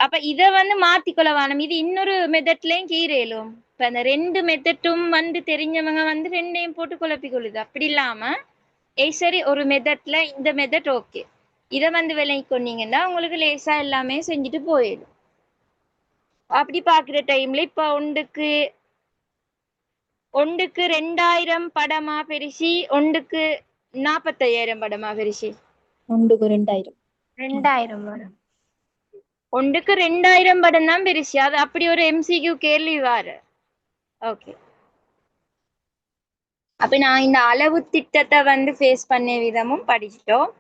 அப்ப இத வந்து மாத்திக்கொள்ள வேணும். இது இன்னொரு மெத்தட்லயும் கீரையிலும். இப்ப அந்த 2 மெத்தட்டும் வந்து தெரிஞ்சவங்க வந்து 2ஐயும் போட்டு குழப்பி கொள்ளுது. அப்படி இல்லாம சரி, ஒரு மெத்தட்ல இந்த மெத்தட் ஓகே, இதை வந்து விலகி கொண்டீங்கன்னா உங்களுக்கு லேசா எல்லாமே செஞ்சுட்டு போயிடும். அப்படி பாக்குற டைம்ல இப்ப ஒன்றுக்கு 2,000 படமா பெருசி, ஒன்றுக்கு 45,000 படமா பெருசி? ஒன்றுக்கு 2,000. 2,000 வரும். ஒன்றுக்கு 2,000 படம் தான் பெருசு. அது அப்படி ஒரு MCQ கேள்வி வாரு. ஓகே, அப்ப நான் இந்த அளவு திட்டத்தை வந்து ஃபேஸ் பண்ண விதமும் படிச்சிட்டோம்.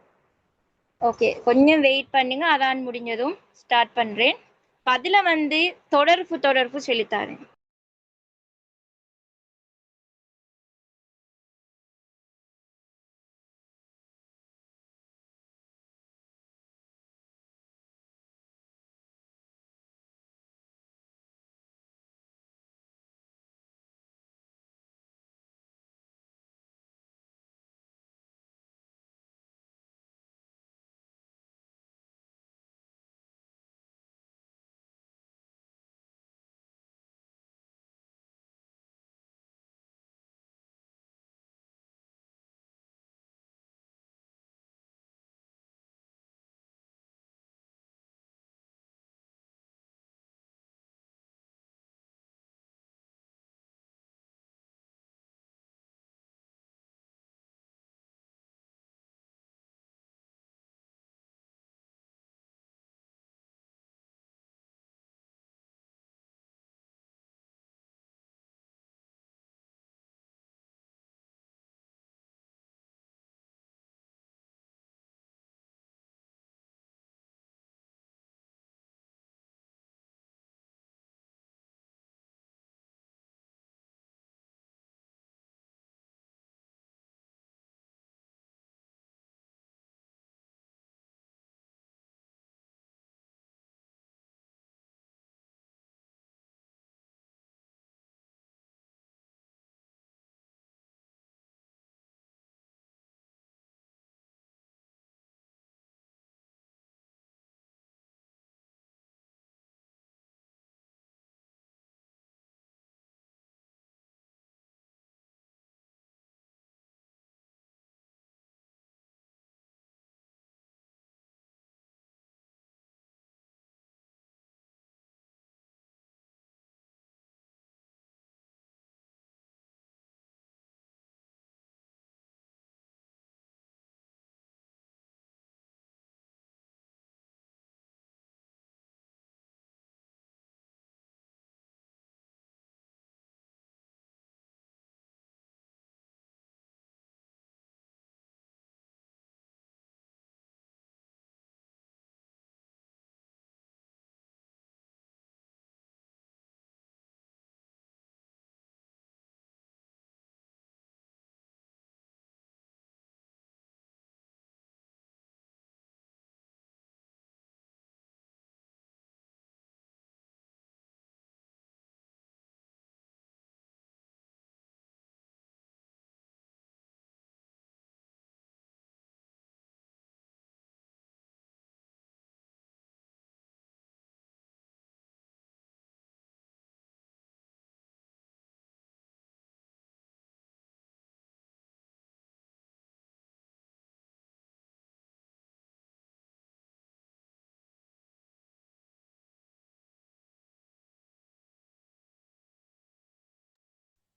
ஓகே, கொஞ்சம் வெயிட் பண்ணுங்க, அதான் முடிஞ்சதும் ஸ்டார்ட் பண்றேன். அதுல வந்து தொடர்பு சொல்லித்தாரேன்.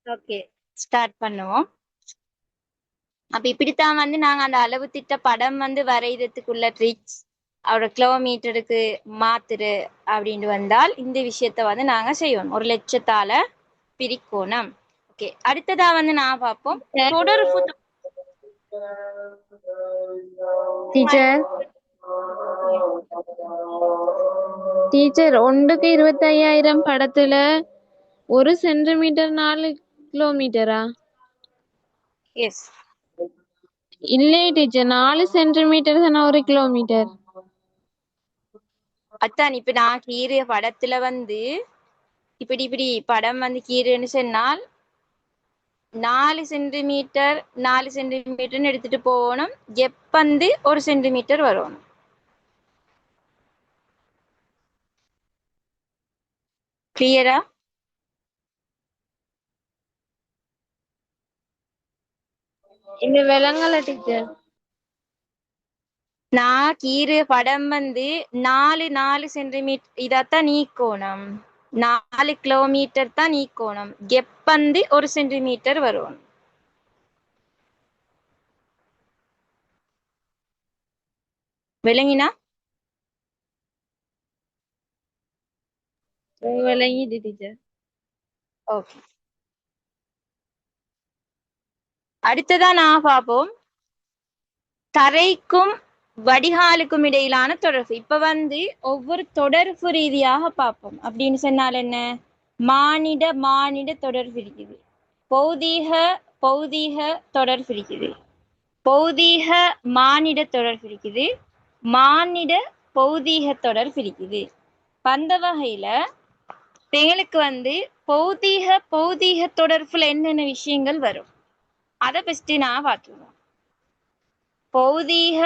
ஓகே, ஸ்டார்ட் பண்ணுவோம். அப்ப இப்படித்தான் வந்து நாங்க அந்த அளவு திட்ட படம் வந்து வரைகிறதுக்குள்ள ட்ரிக்ஸ் அவரோட கிலோமீட்டருக்கு மாத்துரு அப்படின்னு வந்தால் இந்த விஷயத்த வந்து நாங்க செய்வோம். 1,00,000 பிரிக்கோணம். ஓகே, அடுத்ததா வந்து நான் பார்ப்போம் தொடர்பு. டீச்சர் டீச்சர் 1/25,000 படத்துல 1 சென்டிமீட்டர் 4 கிலோமீட்டரா? எஸ், இல்லையே டீச்சர், 4 சென்டிமீட்டர் தானே 1 கிலோமீட்டர். அத்தான் இப்ப நான் கீறிய படத்துல வந்து இப்படி இப்படி படம் வந்து கீறுன்னு சொன்னால் 4 சென்டிமீட்டர் 4 சென்டிமீட்டர்னு எடுத்துட்டு போகணும். வந்து 1 சென்டிமீட்டர் வரணும். கிளியரா? இந்த விலங்கல டீச்சர். நான் கீறிய படம் வந்து 4 சென்டிமீட்டர் இதத்தான் நீக்கோணம். 4 கிலோமீட்டர் தான் நீக்கோணம். வந்து 1 சென்டிமீட்டர் வரும். விளங்கினா? விளங்கிட்டு டீச்சர். ஓகே, அடுத்ததா நான் பார்ப்போம் தரைக்கும் வடிகாலுக்கும் இடையிலான தொடர்பு. இப்ப வந்து ஒவ்வொரு தொடர்பு ரீதியாக பார்ப்போம். அப்படின்னு சொன்னால் என்ன? மானிட மானிட தொடர்பு இருக்குது, பௌதீக பௌதீக தொடர்பு இருக்குது, பௌதீக மானிட தொடர்பு இருக்குது, மானிட பௌதீக தொடர்பு இருக்குது. அந்த வகையில எங்களுக்கு வந்து பௌதீக பௌதீக தொடர்புல என்னென்ன விஷயங்கள் வரும் அதை ஃபர்ஸ்ட் நான் பார்த்துருவோம். பௌதீக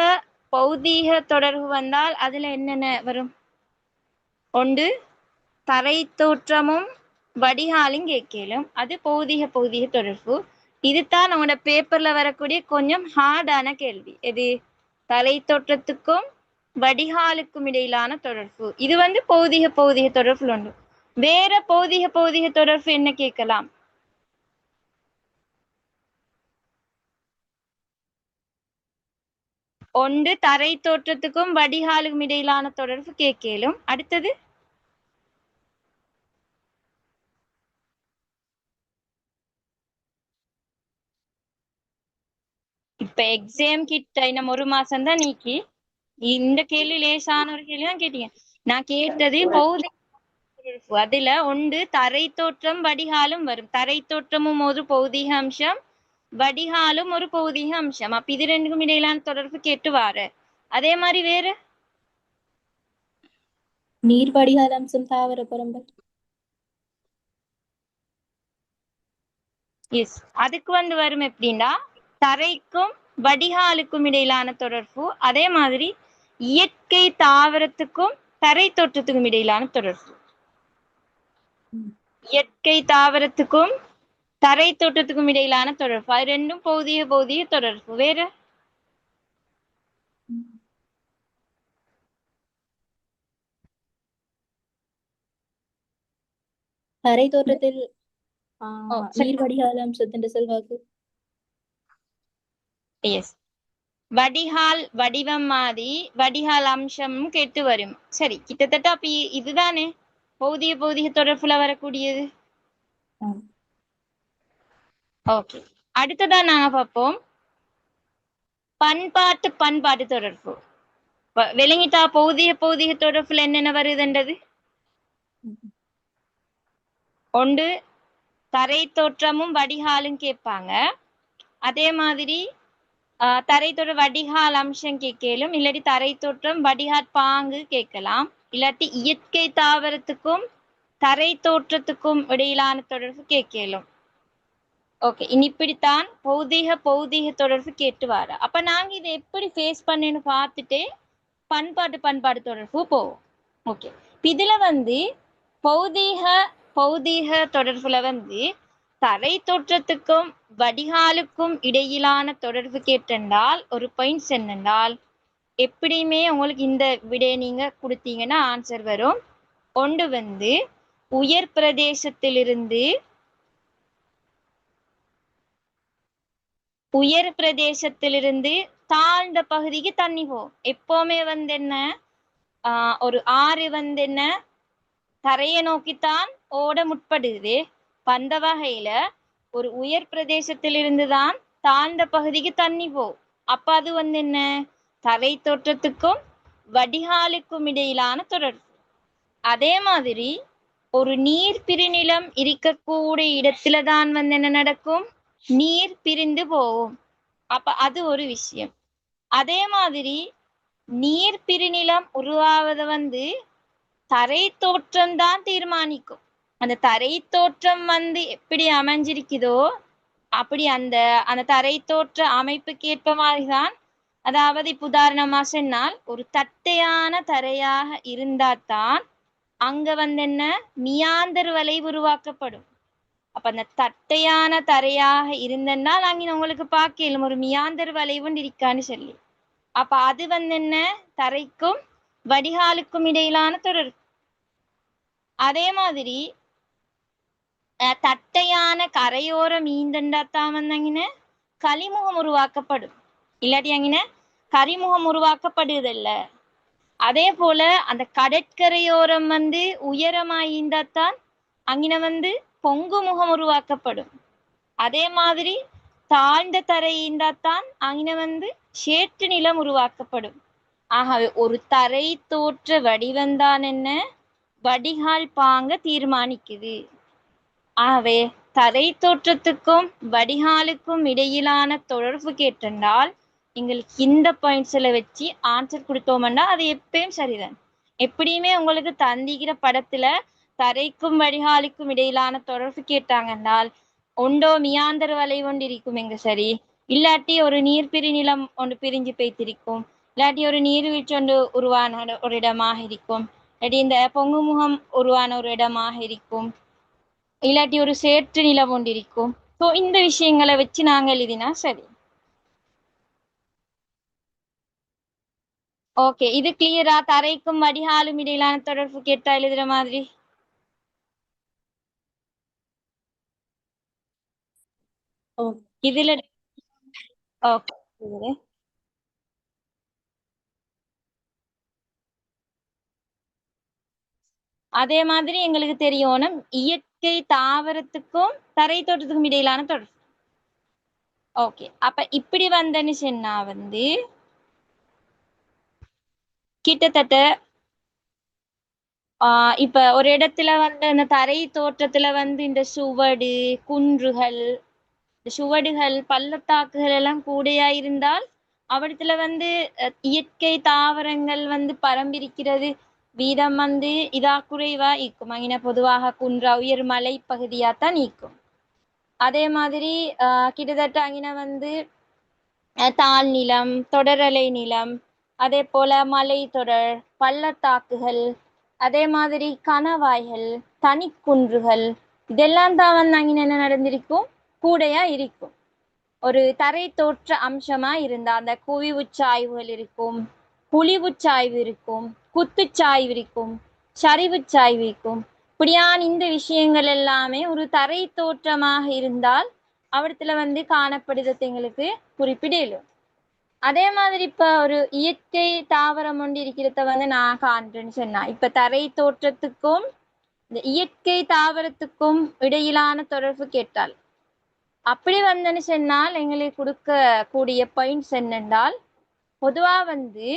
பௌதீக தொடர்பு வந்தால் அதுல என்னென்ன வரும்? ஒன்று தரை தோற்றமும் வடிகாலும் கேட்கலும், அது பௌதீக பௌதீக தொடர்பு. இதுதான் நம்மளோட பேப்பர்ல வரக்கூடிய கொஞ்சம் ஹார்டான கேள்வி. எது? தரை தோற்றத்துக்கும் வடிகாலுக்கும் இடையிலான தொடர்பு. இது வந்து பௌதீக பௌதீக தொடர்புல உண்டு. வேற பௌதீக பௌதீக தொடர்பு என்ன கேட்கலாம்? ஒன்று தரை தோற்றத்துக்கும் வடிகாலுக்கும் இடையிலான தொடர்பு கேட்கலும். அடுத்தது இப்ப எக்ஸாம் கிட்ட இன்னும் 1 மாசம் தான் நீக்கி. இந்த கேள்வி லேசான ஒரு கேள்வி தான் கேட்டீங்க. நான் கேட்டது பௌதிக தொடர்பு. அதுல ஒன்று தரை தோற்றம் வடிகாலும் வரும். தரை தோற்றமும் ஒரு பௌதிக அம்சம், வடிகாலும் ஒரு பௌதிக அம்சம். அப்ப இது ரெண்டுக்கும் இடையிலான தொடர்பு கேட்டு வார. அதே மாதிரி வேற நீர் வடிகால் அம்சம் தாவர பரம்பல். எஸ், அதுக்கு வந்து வரும் எப்படின்னா தரைக்கும் வடிகாலுக்கும் இடையிலான தொடர்பு. அதே மாதிரி இயற்கை தாவரத்துக்கும் தரை தோற்றத்துக்கும் இடையிலான தொடர்பு. இயற்கை தாவரத்துக்கும் தரை தோற்றத்துக்கும் இடையிலான தொடர்பு. அது ரெண்டும் பௌதிக பௌதிக தொடர்பு. வேற தரை தோற்றத்தில் சரி. நீர் வடிகால் அம்சத்தின் செல்வாக்கு. எஸ், வடிகால் வடிவம் மாதிரி வடிகால் அம்சம் கேட்டு வரும். சரி, கிட்டத்தட்ட அப்ப இதுதானே பௌதிக பௌதிக தொடர்புல வரக்கூடியது. ஓகே, அடுத்ததா நாங்க பார்ப்போம் பண்பாட்டு பண்பாட்டு தொடர்பு. விளங்கிட்டா பௌதிக பௌதிக தொடர்புல என்னென்ன வருதுன்றது? ஒன்று தரை தோற்றமும் வடிகாலும் கேட்பாங்க. அதே மாதிரி தரை தோற்ற வடிகால் அம்சம் கேட்கலும், இல்லாட்டி தரை தோற்றம் வடிகால் பாங்கு கேட்கலாம், இல்லாட்டி இயற்கை தாவரத்துக்கும் தரை தோற்றத்துக்கும் இடையிலான தொடர்பு கேட்கலும். ஓகே, இப்படித்தான் பௌதீக பௌதீக தொடர்பு கேட்டு வர. அப்ப நாங்க இதை எப்படி ஃபேஸ் பண்ணேன்னு பார்த்துட்டு பண்பாட்டு பண்பாடு தொடர்பு போவோம். ஓகே, இதுல வந்து பௌதீக பௌதீக தொடர்புல வந்து தரை தோற்றத்துக்கும் வடிகாலுக்கும் இடையிலான தொடர்பு கேட்டென்றால் ஒரு பாயிண்ட்ஸ் என்னென்றால் எப்படியுமே உங்களுக்கு இந்த விடையை நீங்க கொடுத்தீங்கன்னா ஆன்சர் வரும். ஒன்று வந்து உயர் பிரதேசத்திலிருந்து உயர் பிரதேசத்திலிருந்து தாழ்ந்த பகுதிக்கு தண்ணி போகும். எப்பவுமே வந்து என்ன, ஒரு ஆறு வந்து என்ன தரையை நோக்கித்தான் ஓட முற்படுது. அந்த வகையில ஒரு உயர் பிரதேசத்திலிருந்து தான் தாழ்ந்த பகுதிக்கு தண்ணி போகும். அப்ப அது வந்து என்ன, தரை தோற்றத்துக்கும் வடிகாலுக்கும் இடையிலான தொடர்பு. அதே மாதிரி ஒரு நீர் பிரிநிலம் இருக்கக்கூடிய இடத்துல தான் வந்து என்ன நடக்கும், நீர் பிரிந்து போகும். அப்ப அது ஒரு விஷயம். அதே மாதிரி நீர் பிரிநிலம் உருவாவதை வந்து தரை தோற்றம் தான் தீர்மானிக்கும். அந்த தரை தோற்றம் வந்து எப்படி அமைஞ்சிருக்குதோ அப்படி அந்த அந்த தரை தோற்ற அமைப்புக்கு ஏற்ப மாதிரிதான். அதாவது இப்ப உதாரணமா சொன்னால், ஒரு தட்டையான தரையாக இருந்தால்தான் அங்க வந்து என்ன மியாந்தர் வளைவு உருவாக்கப்படும். அப்ப அந்த தட்டையான தரையாக இருந்தனால் அங்க உங்களுக்கு பார்க்கலாம் ஒரு மியாந்தர் வளைவுன்னு இருக்கான்னு சொல்லி. அப்ப அது வந்து என்ன, தரைக்கும் வடிகாலுக்கும் இடையிலான தொடர்பு. அதே மாதிரி தட்டையான கரையோரம் ஈந்தண்டாத்தான் வந்து அங்கின களிமுகம் உருவாக்கப்படும். இல்லாட்டி அங்கின கரிமுகம் உருவாக்கப்படுதல்ல. அதே போல அந்த கடற்கரையோரம் வந்து உயரமாயிந்தாத்தான் அங்கின வந்து பொங்கு முகம் உருவாக்கப்படும். அதே மாதிரி தாழ்ந்த தரை ஈந்தாத்தான் அங்கின வந்து சேற்று நிலம் உருவாக்கப்படும். ஆகவே ஒரு தரை தோற்ற வடிவந்தான் என்ன, வடிகால் பாங்க தீர்மானிக்குது. ஆகவே தரை தோற்றத்துக்கும் வடிகாலுக்கும் இடையிலான தொடர்பு கேட்டால் எங்களுக்கு இந்த பாயிண்ட்ஸ்ல வச்சு ஆன்சர் கொடுத்தோம்னா அது எப்பயும் சரிதான். எப்படியுமே உங்களுக்கு தந்திக்கிற படத்துல தரைக்கும் வடிகாலுக்கும் இடையிலான தொடர்பு கேட்டாங்கன்னால் ஒன்றோ மியாந்தர் வலை ஒன்று இருக்கும் எங்க சரி, இல்லாட்டி ஒரு நீர்பிரி நிலம் ஒன்று பிரிஞ்சு பெய்திருக்கும், இல்லாட்டி ஒரு நீர்வீழ்ச்சி ஒன்று உருவான ஒரு இடமாக இருக்கும், இல்லாட்டி இந்த பொங்குமுகம் உருவான ஒரு இடமாக இருக்கும், இல்லாட்டி ஒரு சேற்று நிலம் ஒன்று இருக்கும். ஸோ இந்த விஷயங்களை வச்சு நாங்கள் எழுதினா சரி. ஓகே, இது கிளியரா? தரைக்கும் வடிகாலும் இடையிலான தொடர்பு கேட்டா எழுதுற மாதிரி. இதுல ஓகே. அதே மாதிரி எங்களுக்கு தெரியணும் இயற்கை தாவரத்துக்கும் தரை தோட்டத்துக்கும் இடையிலான தொடர்பு. ஓகே, அப்ப இப்படி வந்தன்னு சொன்னா வந்து கிட்டத்தட்ட இப்ப ஒரு இடத்துல வந்து அந்த தரை தோற்றத்துல வந்து இந்த சுவடு, குன்றுகள், சுவடுகள், பள்ளத்தாக்குகள் எல்லாம் கூடையா இருந்தால் அவடத்துல வந்து இயற்கை தாவரங்கள் வந்து பரம்பிருக்கிறது வீதம் வந்து இதா குறைவா இருக்கும். அங்கே பொதுவாக குன்றா உயர் மலை பகுதியாத்தான் நீக்கும். அதே மாதிரி கிட்டத்தட்ட அங்கே வந்து தாழ்நிலம், தொடரலை நிலம், அதே போல மலை தொடர், பள்ளத்தாக்குகள், அதே மாதிரி கணவாய்கள், தனிக்குன்றுகள், இதெல்லாம் தான் வந்து அங்கே என்ன நடந்திருக்கும், கூடையா இருக்கும். ஒரு தரை தோற்ற அம்சமா இருந்தா அந்த குவிவுச்சாய்வுகள் இருக்கும், புலிவுச்சாய்வு இருக்கும், குத்துச்சாய்வு இருக்கும், சரிவுச்சாய்வு இருக்கும். இப்படியான இந்த விஷயங்கள் எல்லாமே ஒரு தரை தோற்றமாக இருந்தால் அவடத்துல வந்து காணப்படுறது எங்களுக்கு குறிப்பிடலும். அதே மாதிரி இப்ப ஒரு இயற்கை தாவரம் ஒன்று இருக்கிறத வந்து நான் காண்றேன்னு சொன்னா, இப்ப தரை தோற்றத்துக்கும் இந்த இயற்கை தாவரத்துக்கும் இடையிலான தொடர்பு கேட்டால் அப்படி வந்தன்னு சொன்னால் எங்களுக்கு கொடுக்க கூடிய பாயிண்ட்ஸ் என்னென்றால், பொதுவா வந்து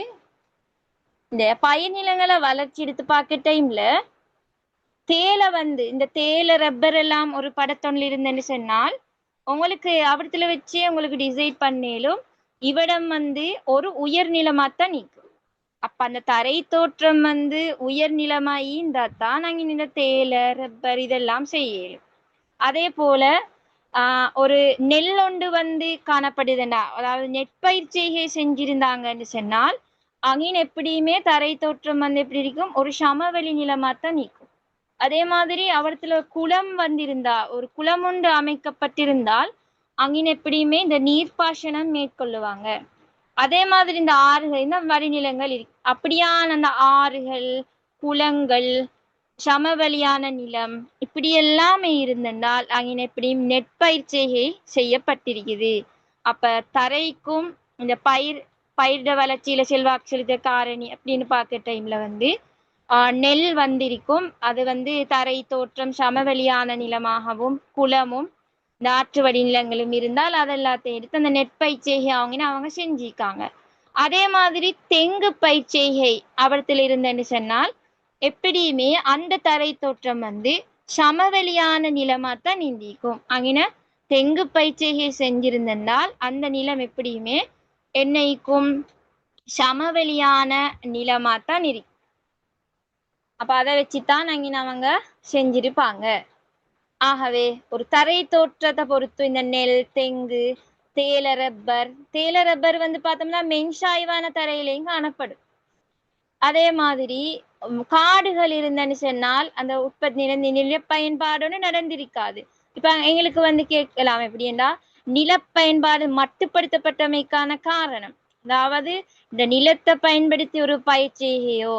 இந்த பயிர்நிலங்களை வளர்ச்சி எடுத்து பார்க்க டைம்ல தேலை வந்து இந்த தேலை ரப்பர் எல்லாம் ஒரு படத்தொன்னில் இருந்தேன்னு சொன்னால் உங்களுக்கு அவடத்துல வச்சே உங்களுக்கு டிசைட் பண்ணேலும் இவ்விடம் வந்து ஒரு உயர்நிலமாத்தான் நீக்கும். அப்ப அந்த தரை தோற்றம் வந்து உயர்நிலமாயி இருந்தாத்தான் நாங்க இந்த தேலை ரப்பர் இதெல்லாம் செய்யலும். அதே போல ஒரு நெல் ஒன்று வந்து காணப்படுதுண்டா, அதாவது நெற்பயிர் செய்கை செஞ்சிருந்தாங்கன்னு சொன்னால் அங்கின் எப்படியுமே தரை தோற்றம் வந்து எப்படி இருக்கும், ஒரு சமவெளி நிலமாத்தான் நீக்கும். அதே மாதிரி அவடத்துல குளம் வந்திருந்தா, ஒரு குளம் ஒன்று அமைக்கப்பட்டிருந்தால் அங்கின் எப்படியுமே இந்த நீர்ப்பாசனம் மேற்கொள்ளுவாங்க. அதே மாதிரி இந்த ஆறுகள், இந்த வடிநிலங்கள் இருக்கு, அப்படியான அந்த ஆறுகள், குளங்கள், சமவெளியான நிலம் இப்படி எல்லாமே இருந்தென்றால் அங்கே எப்படியும் நெற்பயிர் செய்கை செய்யப்பட்டிருக்குது. அப்ப தரைக்கும் இந்த பயிரிட வளர்ச்சியில செல்வாக்கு செலுத்த காரணி அப்படின்னு பார்க்க டைம்ல வந்து நெல் வந்திருக்கும். அது வந்து தரை தோற்றம் சமவெளியான நிலமாகவும் குளமும் நாற்று வடி நிலங்களும் இருந்தால் அதெல்லாத்தையும் எடுத்து அந்த நெற்பயிற்சிகை அவங்க செஞ்சிருக்காங்க. அதே மாதிரி தெங்கு பயிற்சிகை அவரத்தில் இருந்தேன்னு சொன்னால் எப்படியுமே அந்த தரை தோற்றம் வந்து சமவெளியான நிலமா தான் நீந்திக்கும். அங்கின தெங்கு பயிற்சிகை செஞ்சிருந்தால் அந்த நிலம் எப்படியுமே என்னைக்கும் சமவெளியான நிலமா தான் இருக்கும். அப்ப அதை வச்சுதான் அங்கின அவங்க செஞ்சிருப்பாங்க. ஆகவே ஒரு தரை தோற்றத்தை பொறுத்து இந்த நெல் தெங்கு தேயிலை ரப்பர் வந்து பார்த்தோம்னா மென்சாய்வான தரையிலையும் காணப்படும். அதே மாதிரி காடுகள் இருந்தன்னு சொன்னால் அந்த உற்பத்தி நில பயன்பாடுன்னு நடந்திருக்காது. இப்ப எங்களுக்கு வந்து கேட்கலாம் எப்படின்னா நில பயன்பாடு மட்டுப்படுத்தப்பட்டமைக்கான காரணம், அதாவது இந்த நிலத்தை பயன்படுத்தி ஒரு பயிற்சியோ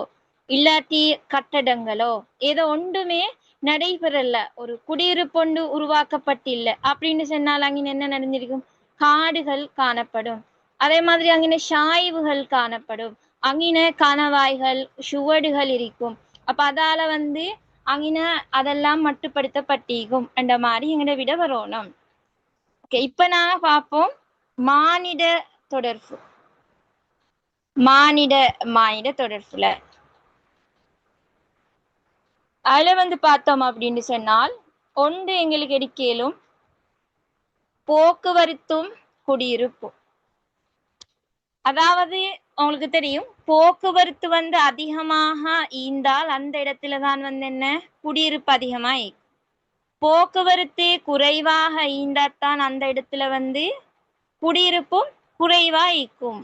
இல்லாட்டி கட்டடங்களோ ஏதோ ஒன்றுமே நடைபெறல, ஒரு குடியிருப்பொண்டு உருவாக்கப்பட்டில்லை அப்படின்னு சொன்னால் அங்கே என்ன நடந்திருக்கும்? காடுகள் காணப்படும். அதே மாதிரி அங்கே சாய்வுகள் காணப்படும், அங்கின கணவாய்கள் சுவடுகள் இருக்கும். அப்ப அதால வந்து அங்கின அதெல்லாம் மட்டுப்படுத்தப்பட்டிருக்கும் என்ற மாதிரி எங்கட விட வரணும். ஓகே, இப்ப நாங்க பார்ப்போம் மானிட தொடர்பு. மானிட தொடர்புல அதுல வந்து பார்த்தோம் அப்படின்னு சொன்னால் ஒன்று எங்களுக்கு எடுக்கலும் போக்குவரத்தும் குடியிருப்பும். அதாவது உங்களுக்கு தெரியும் போக்குவரத்து வந்து அதிகமாக ஈந்தால் அந்த இடத்துல தான் வந்து என்ன குடியிருப்பு அதிகமா இருக்கும். போக்குவரத்து குறைவாக ஈந்தாத்தான் அந்த இடத்துல வந்து குடியிருப்பும் குறைவா இருக்கும்.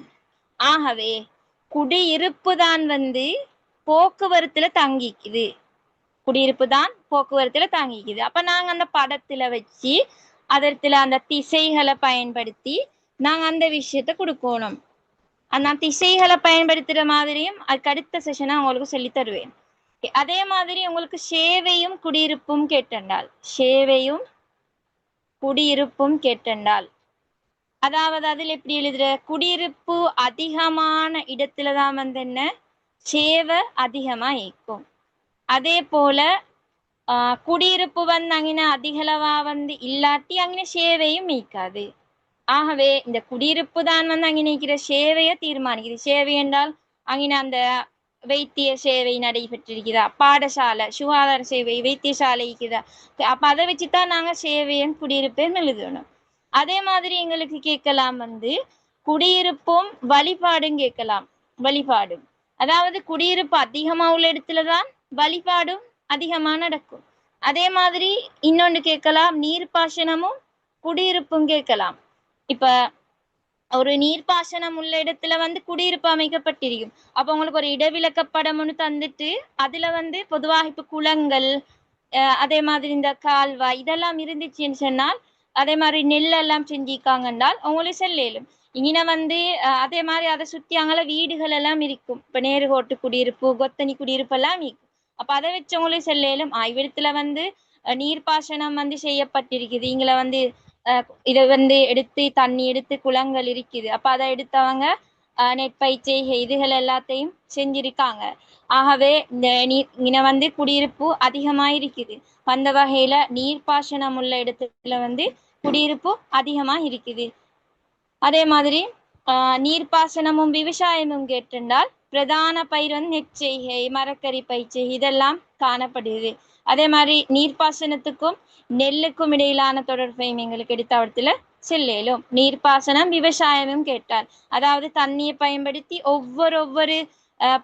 ஆகவே குடியிருப்பு தான் வந்து போக்குவரத்துல தங்கிக்குது, குடியிருப்பு தான் போக்குவரத்துல தாங்கிக்குது. அப்ப நாங்க அந்த படத்துல வச்சு அதற்கு அந்த திசைகளை பயன்படுத்தி நாங்க அந்த விஷயத்த கொடுக்கணும். அந்த திசைகளை பயன்படுத்துற மாதிரியும் அதுக்கு அடுத்த செஷனை உங்களுக்கு சொல்லி தருவேன். அதே மாதிரி உங்களுக்கு சேவையும் குடியிருப்பும் கேட்டண்டால் அதாவது அதில் எப்படி எழுதுற, குடியிருப்பு அதிகமான இடத்துலதான் வந்து என்ன சேவை அதிகமா இருக்கும். அதே போல குடியிருப்பு வந்து அங்கின அதிகளவா வந்து இல்லாட்டி அங்கின சேவையும் நீக்காது. ஆகவே இந்த குடியிருப்பு தான் வந்து அங்கே நிற்கிற சேவையை தீர்மானிக்குது. சேவை என்றால் அங்கின அந்த வைத்திய சேவை நடைபெற்றிருக்கிறதா, பாடசாலை சுகாதார சேவை வைத்தியசாலை இருக்குதா, அப்ப அதை வச்சுதான் நாங்க சேவையும் குடியிருப்பையும் எழுதணும். அதே மாதிரி எங்களுக்கு கேட்கலாம் வந்து குடியிருப்பும் வழிபாடும் கேட்கலாம். வழிபாடும் அதாவது குடியிருப்பு அதிகமா உள்ள இடத்துலதான் வழிபாடும் அதிகமா நடக்கும். அதே மாதிரி இன்னொன்று கேட்கலாம் நீர்ப்பாசனமும் குடியிருப்பும் கேட்கலாம். இப்ப ஒரு நீர்ப்பாசனம் உள்ள இடத்துல வந்து குடியிருப்பு அமைக்கப்பட்டிருக்கும். அப்ப உங்களுக்கு ஒரு இடவிலக்கப்படம் ஒன்று தந்துட்டு அதுல வந்து பொதுவாக இப்ப குளங்கள் அதே மாதிரி இந்த கால்வாய் இதெல்லாம் இருந்துச்சுன்னு சொன்னால் அதே மாதிரி நெல்லெல்லாம் செஞ்சிருக்காங்க என்றால் உங்களுக்கு செல்லும். இங்கே வந்து அதே மாதிரி அதை சுற்றி அங்கே வீடுகள் எல்லாம் இருக்கும். இப்ப நேருகோட்டு குடியிருப்பு கொத்தனி குடியிருப்பு எல்லாம் இருக்கும். அப்ப அதை வச்சு உங்களுக்கு செல்லும். இவ்விடத்துல வந்து நீர்ப்பாசனம் வந்து செய்யப்பட்டிருக்குது. இங்களை வந்து இதை வந்து எடுத்து தண்ணி எடுத்து குளங்கள் இருக்குது. அப்ப அதை எடுத்தவங்க நெற்பயிற்சி இதுகள் எல்லாத்தையும் செஞ்சிருக்காங்க. ஆகவே இந்த வந்து குடியிருப்பு அதிகமா இருக்குது. அந்த வகையில நீர்ப்பாசனம் உள்ள இடத்துல வந்து குடியிருப்பு அதிகமா இருக்குது. அதே மாதிரி நீர்ப்பாசனமும் விவசாயமும் கேட்டிருந்தால் பிரதான பயிர் வந்து நெற்செய்கை மரக்கறி பயிற்சி இதெல்லாம் காணப்படுது. அதே மாதிரி நீர்ப்பாசனத்துக்கும் நெல்லுக்கும் இடையிலான தொடர்பையும் எங்களுக்கு எடுத்த இடத்துல செல்லும். நீர்ப்பாசனம் விவசாயமும் கேட்டால் அதாவது தண்ணியை பயன்படுத்தி ஒவ்வொரு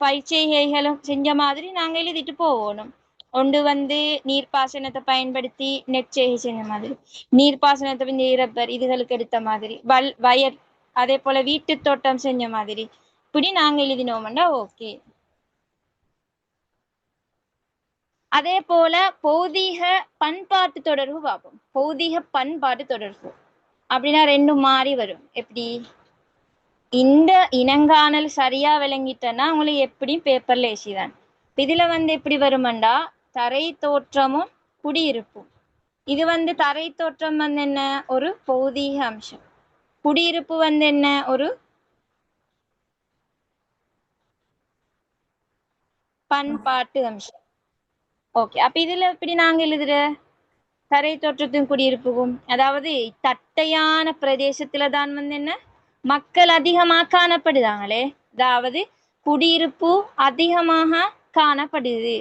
பயிற்சிகளும் செஞ்ச மாதிரி நாங்க எழுதிட்டு போகணும். ஒன்று வந்து நீர்ப்பாசனத்தை பயன்படுத்தி நெற்செய்கை செஞ்ச மாதிரி, நீர்ப்பாசனத்தை ரப்பர் இதுகளுக்கு எடுத்த மாதிரி, வயல் அதே போல வீட்டு தோட்டம் செஞ்ச மாதிரி இப்படி நாங்க எழுதினோம்னா ஓகே. அதே போல பௌதீக பண்பாட்டு தொடர்பு பார்ப்போம். பௌதீக பண்பாட்டு தொடர்பு அப்படின்னா ரெண்டும் மாறி வரும். எப்படி இந்த இனங்காணல் சரியா விளங்கிட்டேன்னா உங்களுக்கு எப்படியும் பேப்பர்ல ஏசிதான். இதுல வந்து எப்படி வருமெண்டா தரை தோற்றமும் குடியிருப்பும். இது வந்து தரை தோற்றம் வந்து என்ன ஒரு பௌதீக அம்சம். குடியிருப்பு வந்து என்ன, ஒரு பண்பாட்டு அம்சம். ஓகே, அப்ப இதுல எப்படி நாங்க எழுதுற தரை தோற்றத்தின் குடியிருப்புக்கும், அதாவது தட்டையான பிரதேசத்துல தான் வந்து என்ன மக்கள் அதிகமாக காணப்படுதாங்களே, அதாவது குடியிருப்பு அதிகமாக காணப்படுது.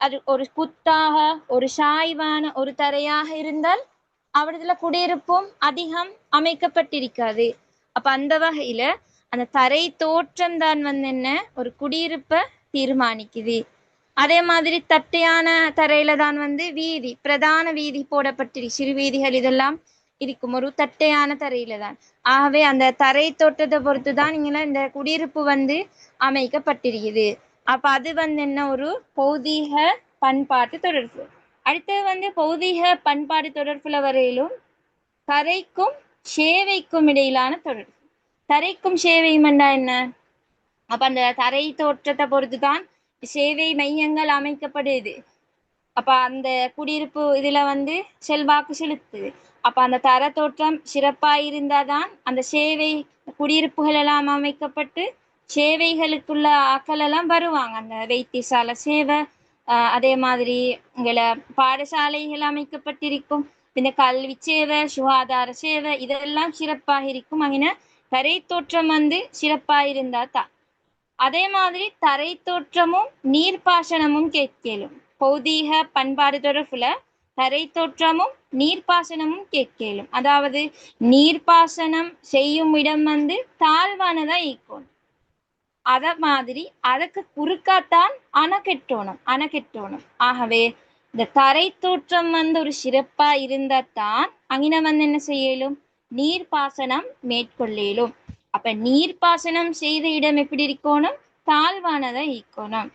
அது ஒரு குத்தாக ஒரு சாய்வான ஒரு தரையாக இருந்தால் அவரதுல குடியிருப்பும் அதிகம் அமைக்கப்பட்டிருக்காது. அப்ப அந்த வகையில அந்த தரை தோற்றம் தான் வந்து என்ன ஒரு குடியிருப்பை தீர்மானிக்குது. அதே மாதிரி தட்டையான தரையில தான் வந்து வீதி, பிரதான வீதி போடப்பட்டிருக்கு, சிறு வீதிகள் இதெல்லாம் இருக்கும் ஒரு தட்டையான தரையில தான். ஆகவே அந்த தரை தோற்றத்தை பொறுத்து தான் இங்கே இந்த குடியிருப்பு வந்து அமைக்கப்பட்டிருக்குது. அப்ப அது வந்து என்ன ஒரு பௌதீக பண்பாட்டு தொடர்பு. அடுத்தது வந்து பௌதீக பண்பாடு தொடர்புல வரையிலும் தரைக்கும் சேவைக்கும் இடையிலான தொடர்பு. தரைக்கும் சேவையும் என்ன, அப்ப அந்த தரை தோற்றத்தை பொறுத்து தான் சேவை மையங்கள் அமைக்கப்படுது. அப்ப அந்த குடியிருப்பு இதுல வந்து செல்வாக்கு செலுத்துது. அப்ப அந்த தர தோற்றம் சிறப்பா இருந்தாதான் அந்த சேவை குடியிருப்புகள் எல்லாம் அமைக்கப்பட்டு சேவைகளுக்குள்ள ஆக்கள் எல்லாம் வருவாங்க. அந்த வைத்தியசாலை சேவை, அதே மாதிரி இங்களை பாடசாலைகள் அமைக்கப்பட்டிருக்கும், இந்த கல்வி சேவை, சுகாதார சேவை இதெல்லாம் சிறப்பாக இருக்கும். அங்கே தரை தோற்றம் வந்து சிறப்பா இருந்தா தான். அதே மாதிரி தரை தோற்றமும் நீர்ப்பாசனமும் கேட்கலும். பௌதீக பண்பாடு தொடர்புல தரை தோற்றமும் நீர்ப்பாசனமும் கேட்கலும். அதாவது நீர்ப்பாசனம் செய்யும் இடம் வந்து தாழ்வானதா இருக்கும். அத மாதிரி அதுக்கு குறுக்காத்தான் அணை கெட்டோணும். ஆகவே இந்த தரை தோற்றம் வந்து ஒரு சிறப்பா இருந்தாதான் அங்கின வந்து என்ன செய்யலும், நீர்ப்பாசனம் மேற்கொள்ளலும். அப்ப நீர்ப்பாசனம் செய்த இடம் எப்படி இருக்கணும், தாழ்வானதா இருக்கணும்.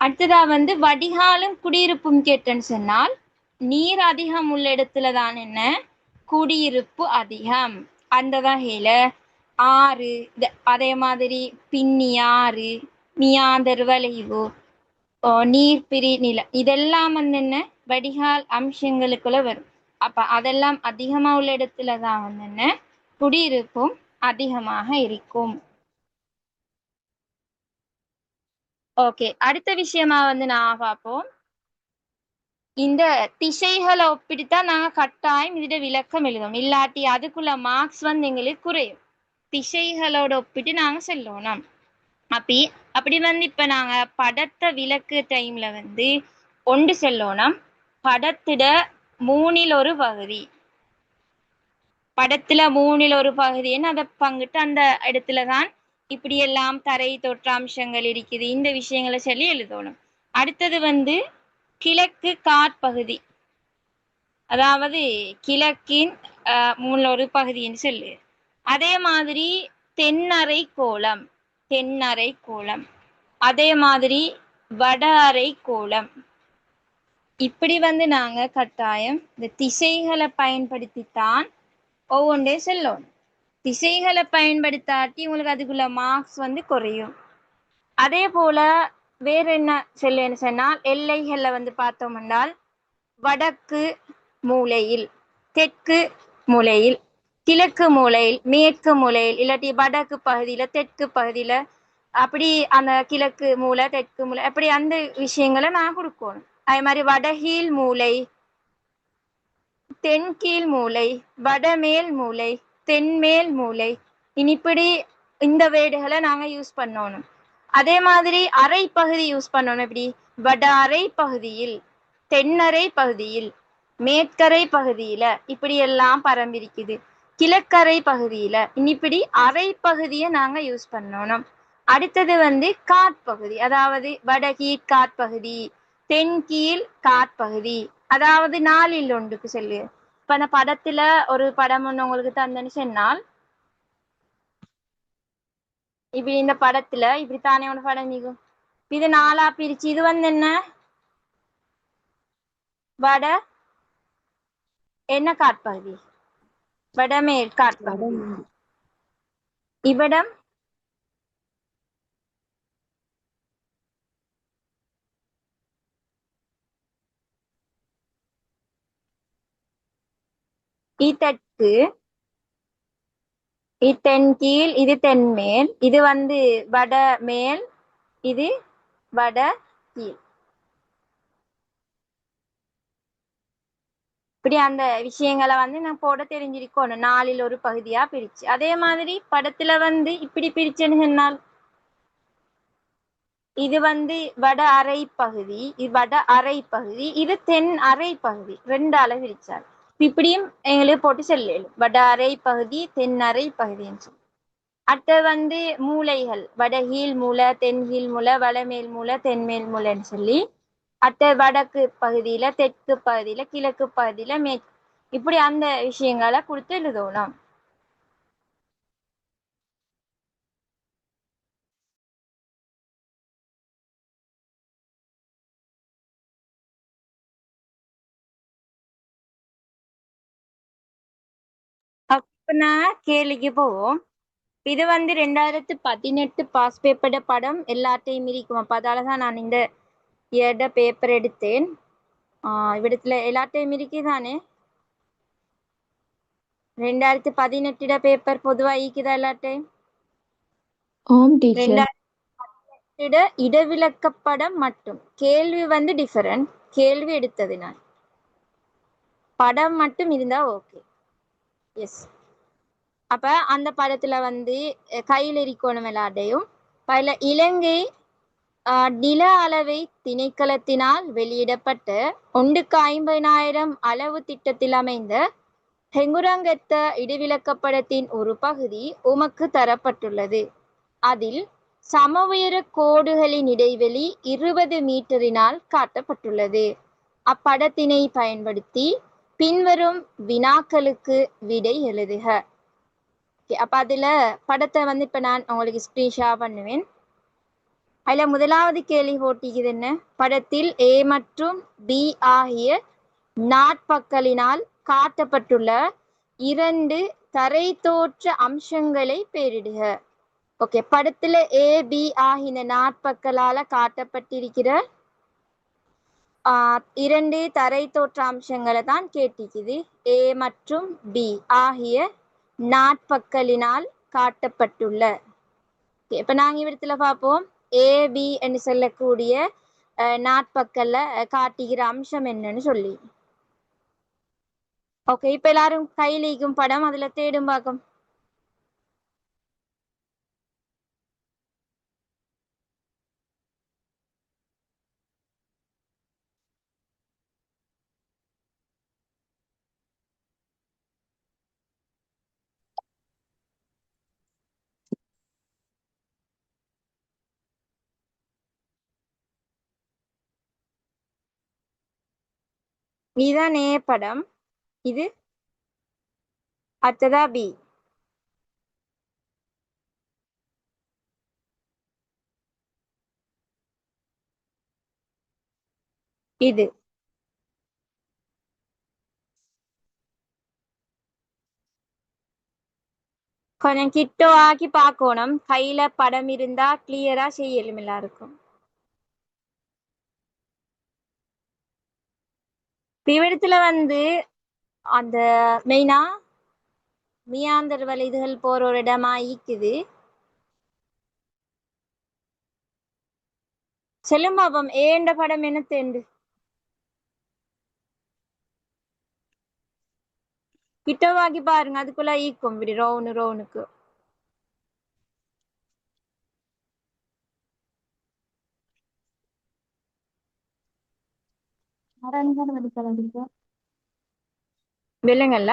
அடுத்ததா வந்து வடிகாலும் குடியிருப்பும் கேட்டேன்னு சொன்னால், நீர் அதிகம் உள்ள இடத்துல தான் என்ன குடியிருப்பு அதிகம். அந்த வகையில ஆறு, அதே மாதிரி பின்னி ஆறு, மியாந்தர் வளைவு, நீர்பிரி நிலம் இதெல்லாம் வந்து என்ன வடிகால் அம்சங்களுக்குள்ள வரும். அப்ப அதெல்லாம் அதிகமா உள்ள இடத்துலதான் வந்து என்ன குடியிருப்பும் அதிகமாக இருக்கும். ஓகே, அடுத்த விஷயமா வந்து நான் பார்ப்போம். இந்த திசைகளை ஒப்பிட்டுதான் நாங்க கட்டாயம் இதோட விளக்கம் எழுதணும், இல்லாட்டி அதுக்குள்ள மார்க்ஸ் வந்து எங்களுக்கு குறையும். திசைகளோட ஒப்பிட்டு நாங்க சொல்லணும். அப்படி வந்து இப்ப நாங்க படத்தை விளக்கு டைம்ல வந்து ஒன்று சொல்லணும், படத்திட மூணில் ஒரு பகுதி, படத்துல மூணில் ஒரு பகுதின்னு அதை பங்கிட்டு அந்த இடத்துலதான் இப்படி எல்லாம் தரை தோற்றாம்சங்கள் இருக்குது, இந்த விஷயங்களை சொல்லி எழுதணும். அடுத்தது வந்து கிழக்கு காற்பகுதி, அதாவது கிழக்கின் மூணில் ஒரு பகுதின்னு சொல்லு. அதே மாதிரி தென்னறை கோலம், அதே மாதிரி வட அறை கோலம். இப்படி வந்து நாங்க கட்டாயம் இந்த திசைகளை பயன்படுத்தித்தான் ஒவ்வொன்றே சொல்லணும். திசைகளை பயன்படுத்தாட்டி உங்களுக்கு அதுக்குள்ள மார்க்ஸ் வந்து குறையும். அதே போல வேற என்ன சொல்லுன்னு சொன்னால், எல்லைகள்ல வந்து பார்த்தோம் என்றால் வடக்கு மூலையில், தெற்கு மூலையில், கிழக்கு மூலையில், மேற்கு மூலையில், இல்லாட்டி வடக்கு பகுதியில தெற்கு பகுதியில, அப்படி அந்த கிழக்கு மூலை தெற்கு மூலை அப்படி அந்த விஷயங்களை நான் கொடுக்கணும். அதே மாதிரி வடகீழ் மூலை, தென்கீழ் மூலை, வடமேல் மூலை, தென்மேல் மூலை, இனிப்படி இந்த வேர்டுகளை நாங்க யூஸ் பண்ணணும். அதே மாதிரி அரை பகுதி யூஸ் பண்ணணும். எப்படி வட அரை பகுதியில், தென்னரை பகுதியில், மேற்கரை பகுதியில இப்படி எல்லாம் பரம்பிருக்குது. கிழக்கரை பகுதியில இனிப்படி அரை பகுதியை நாங்க யூஸ் பண்ணணும். அடுத்தது வந்து காற்பகுதி, அதாவது வடகீழ் காற்பகுதி, தென்கீழ் காற்பகுதி, அதாவது 4ல் 1க்கு சொல்லு. இப்ப அந்த படத்துல ஒரு படம் ஒண்ணு உங்களுக்கு தந்தேன்னு சொன்னால், இப்படி இந்த படத்துல இப்படித்தானே ஒரு படம் நீக்கும், இது 4ஆ பிரிச்சு, இது வந்து என்ன வட என்ன காற்பகுதி, வடமேல் காற்பகுதி. இவ்விடம் தெற்கு, இது தென்கீழ், இது தென்மேல், இது வந்து வட மேல், இது வட கீழ். இப்படி அந்த விஷயங்களை வந்து நான் போட தெரிஞ்சிருக்கணும், 4ல் ஒரு பகுதியா பிரிச்சு. அதே மாதிரி படத்துல வந்து இப்படி பிரிச்சுன்னு சொன்னால் இது வந்து வட அரை பகுதி, இது வட அரை பகுதி, இது தென் அரை பகுதி, 2ஆல பிரிச்சார். இப்படியும் எங்களுக்கு போட்டு சொல்லலும், வட அரை பகுதி தென் அரை பகுதின்னு சொல்லி. அடுத்த வந்து மூலைகள், வடகீழ் மூலை, தென்கீழ் மூலை, வடமேல் மூலை, தென்மேல் மூலைன்னு சொல்லி. அடுத்த வடக்கு பகுதியில, தெற்கு பகுதியில, கிழக்கு பகுதியில, மேற்கு, இப்படி அந்த விஷயங்களை கொடுத்து எழுதணும். அப்ப நான் கேள்விக்கு போவோம். இது வந்து 2018 பாஸ் பேப்பர்ட படம் எல்லாத்தையும் இருக்கும். அப்ப அதாலதான் நான் இந்த இயர்ட பேப்பர் எடுத்தேன். இவ்விடத்துல எல்லாத்தையும் இருக்குதானே? 2018 பேப்பர் பொதுவா ஈக்குதா எல்லாத்தையும்? ஆம் டீச்சர். 2018 இடவிலக்கப்படம் மட்டும். கேள்வி வந்து டிஃபரண்ட். கேள்வி எடுத்தது நான். படம் மட்டும் இருந்தா ஓகே. எஸ். அப்ப அந்த படத்துல வந்து கையில் இருக்கணும் எல்லாத்தையும். பல இலங்கை நில அளவை திணைக்களத்தினால் வெளியிடப்பட்ட 1/50,000 அளவு திட்டத்தில் அமைந்த ஹெங்குரங்கெத்த இடைவிலக்கப்படத்தின் ஒரு பகுதி உமக்கு தரப்பட்டுள்ளது. அதில் சமஉயர கோடுகளின் இடைவெளி 20 மீட்டரினால் காட்டப்பட்டுள்ளது. அப்படத்தினை பயன்படுத்தி பின்வரும் வினாக்களுக்கு விடை எழுதுக. அப்ப அதுல படத்தை வந்து இப்ப நான் உங்களுக்கு ஸ்கிரீன்ஷாட் பண்ணுவேன். அதுல முதலாவது கேள்வி போட்டிக்குது என்ன? படத்தில் A மற்றும் B ஆகிய நாட்பக்களினால் காட்டப்பட்டுள்ள 2 தரை தோற்ற அம்சங்களை பெயரிடுக. ஓகே, படத்துல A, B ஆகிய நாட்பக்களால காட்டப்பட்டிருக்கிற 2 தரை தோற்ற அம்சங்களை தான் கேட்டிக்குது. A மற்றும் B ஆகிய நாட்பக்களினால் காட்டப்பட்டுள்ள. இப்ப நாங்க இவ்விடத்துல பார்ப்போம், AB என்று சொல்லக்கூடிய நாட்பக்கல்ல காட்டுகிற அம்சம் என்னன்னு சொல்லி. ஓகே, இப்ப எல்லாரும் கையிலிக்கும் படம், அதுல தேடும் பார்க்கும். இதுதான் A படம். இது அடுத்ததா B. இது கொஞ்சம் கிட்ட ஆக்கி பார்க்கணும். கையில படம் இருந்தா கிளியரா செய்யலும் எல்லாருக்கும். இவ்விடத்துல வந்து அந்த மெயினா மியாந்தர் வலைதுகள் போற ஒரு இடமா ஈக்குது. செல்லும் பாபம், ஏண்ட படம் என்ன தேண்டு கிட்டவாக்கி பாருங்க, அதுக்குள்ள ஈக்கும் இப்படி ரவுனுக்கு. விலங்கல்ல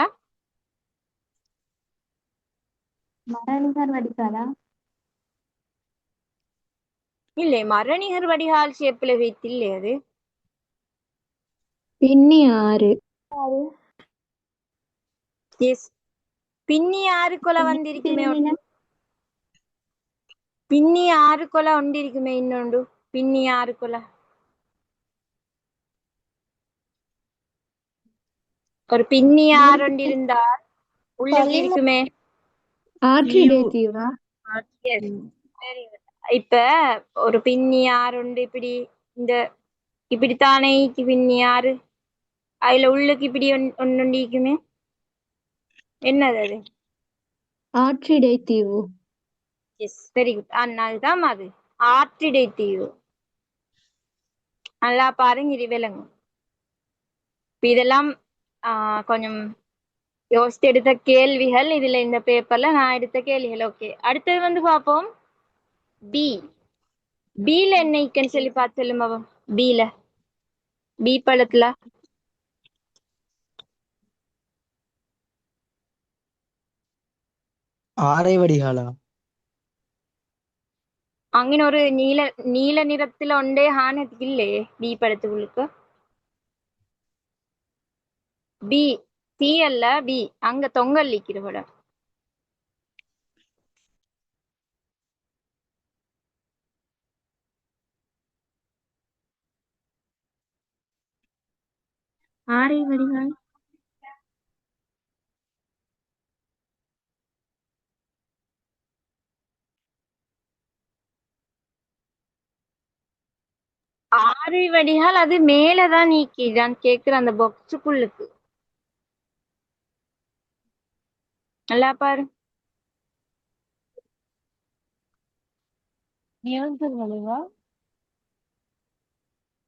இல்லை, மரணிகர் வடிகால் ஷேப்ல வைத்தில்லை அது. பின்னி ஆறு. எஸ், பின்னி ஆறுக்குள்ள வந்திருக்குமே ஒன்று. பின்னி ஆறுக்குள்ள ஒண்டிருக்குமே இன்னொண்டு. பின்னி ஆறுக்குள்ள ஒரு பின்னி ஆறு ஒன்று இருந்தா உள்ளுக்கு இருக்குமே. ஆற்றிடேத்தியவா? Yes, very good. இப்ப ஒரு பின்னி ஆறு உண்டு இப்படி, இந்த இப்படித்தானே பின்னி ஆறு, அதுல உள்ளுக்கு இப்படி ஒன்னு இருக்குமே, என்னது அது? ஆற்றிடை தீவு. Yes, very good. அதுதான் அது, ஆற்றிடை தீவு. நல்லா பாருங்க, இது விளங்கும். இப்ப இதெல்லாம் கொஞ்சம் யோசித்து எடுத்த கேள்விகள் இதுல இந்த பேப்பர்ல நான் எடுத்த கேள்விகள். ஓகே, அடுத்தது வந்து பார்ப்போம். பி. பில என்ன இருக்குன்னு சொல்லி பார்த்து சொல்லுமா. பில, பி பழத்துல ஆரை வடிகாலா? அங்கின ஒரு நீல நீல நிறத்துல ஒன்றே ஹானதுக்கு இல்லையே பி படத்துக்குள்ளுக்கு. பி, சி அல்ல, பி. அங்க தொங்கல் நிக்கிற படம். ஆரை வடிகால். ஆறு வடிகால் அது மேலதான் நீக்கி நான் கேக்குற அந்த பாக்ஸுக்குள்ளுக்கு. நல்லா பாரு.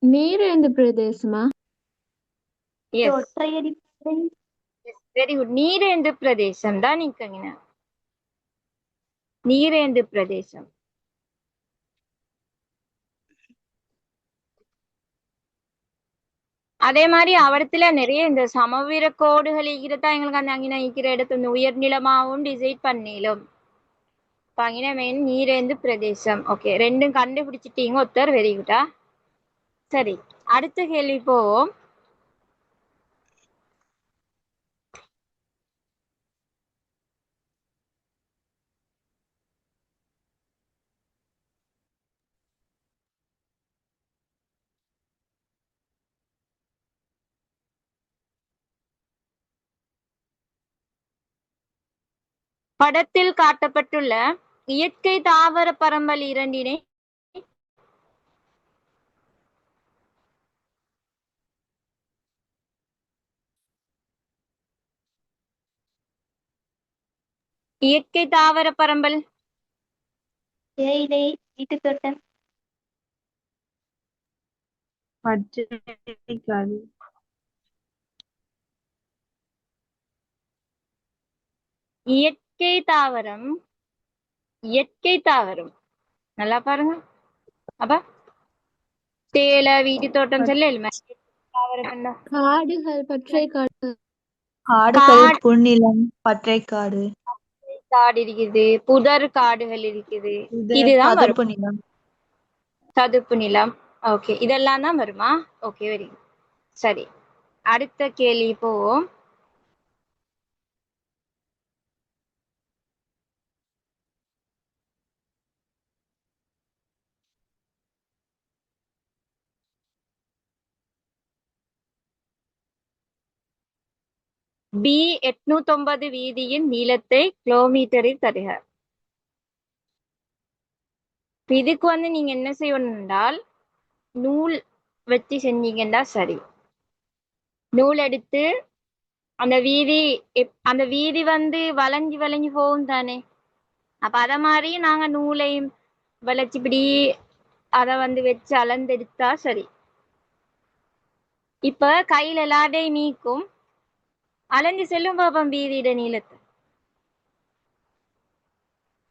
நீரேந்து பிரதேசமா? Yes, very good. நீரேந்து பிரதேசம் தான் நீக்கங்கின. நீரேந்து பிரதேசம். அதே மாதிரி அவடத்துல நிறைய இந்த சமவீர கோடுகள் ஈக்கிறதா எங்களுக்கு அந்த அங்கின ஈக்கிற இடத்து இந்த உயர்நிலமாவும் டிசைட் பண்ணிலும். அங்கின மெயின் நீரேந்து பிரதேசம். ஓகே, ரெண்டும் கண்டுபிடிச்சிட்டீங்க ஒருத்தர், வெரி குட்டா. சரி, அடுத்த கேள்வி போவோம். படத்தில் காட்டப்பட்டுள்ள இயற்கை தாவர பரம்பல் இரண்டினை இயற்கை தாவர பரம்பல். தேயிலை, வீட்டுத் தோட்டம். பச்சைக்காடு. இயற்கை தாவரம், இயற்கை தாவரம். நல்லா பாருங்க. அப்ப தேயிலை, வீட்டு தோட்டம் சொல்ல தாவரம். காடுகள், பச்சை காடு. காடுகள், புன்னிலம், பற்றைக்காடு, காடு இருக்குது, புதர் காடுகள் இருக்குது. இது இதுதான் வரும், சதுப்பு நிலம். சதுப்பு நிலம். ஓகே, இதெல்லாம் தான் வருமா? Okay, very good. சரி, அடுத்த கேள்வி போவோம். பி 809 வீதியின் நீளத்தை கிலோமீட்டரில் தருக. இதுக்கு வந்து நீங்க என்ன செய்யணும் என்றால், நூல் வச்சு செஞ்சீங்கன்னா சரி. நூல் எடுத்து அந்த வீதி அந்த வீதி வந்து வளைஞ்சு வளைஞ்சு போகும் தானே. அப்ப அத மாதிரி நாங்க நூலையும் வளைச்சு இப்படி அதை வந்து வச்சு அளந்தெடுத்தா சரி. இப்ப கையில எல்லாடையும் நீக்கும் அலைஞ்சு செல்லும் பாப்போம் வீதியிட நீளத்தை.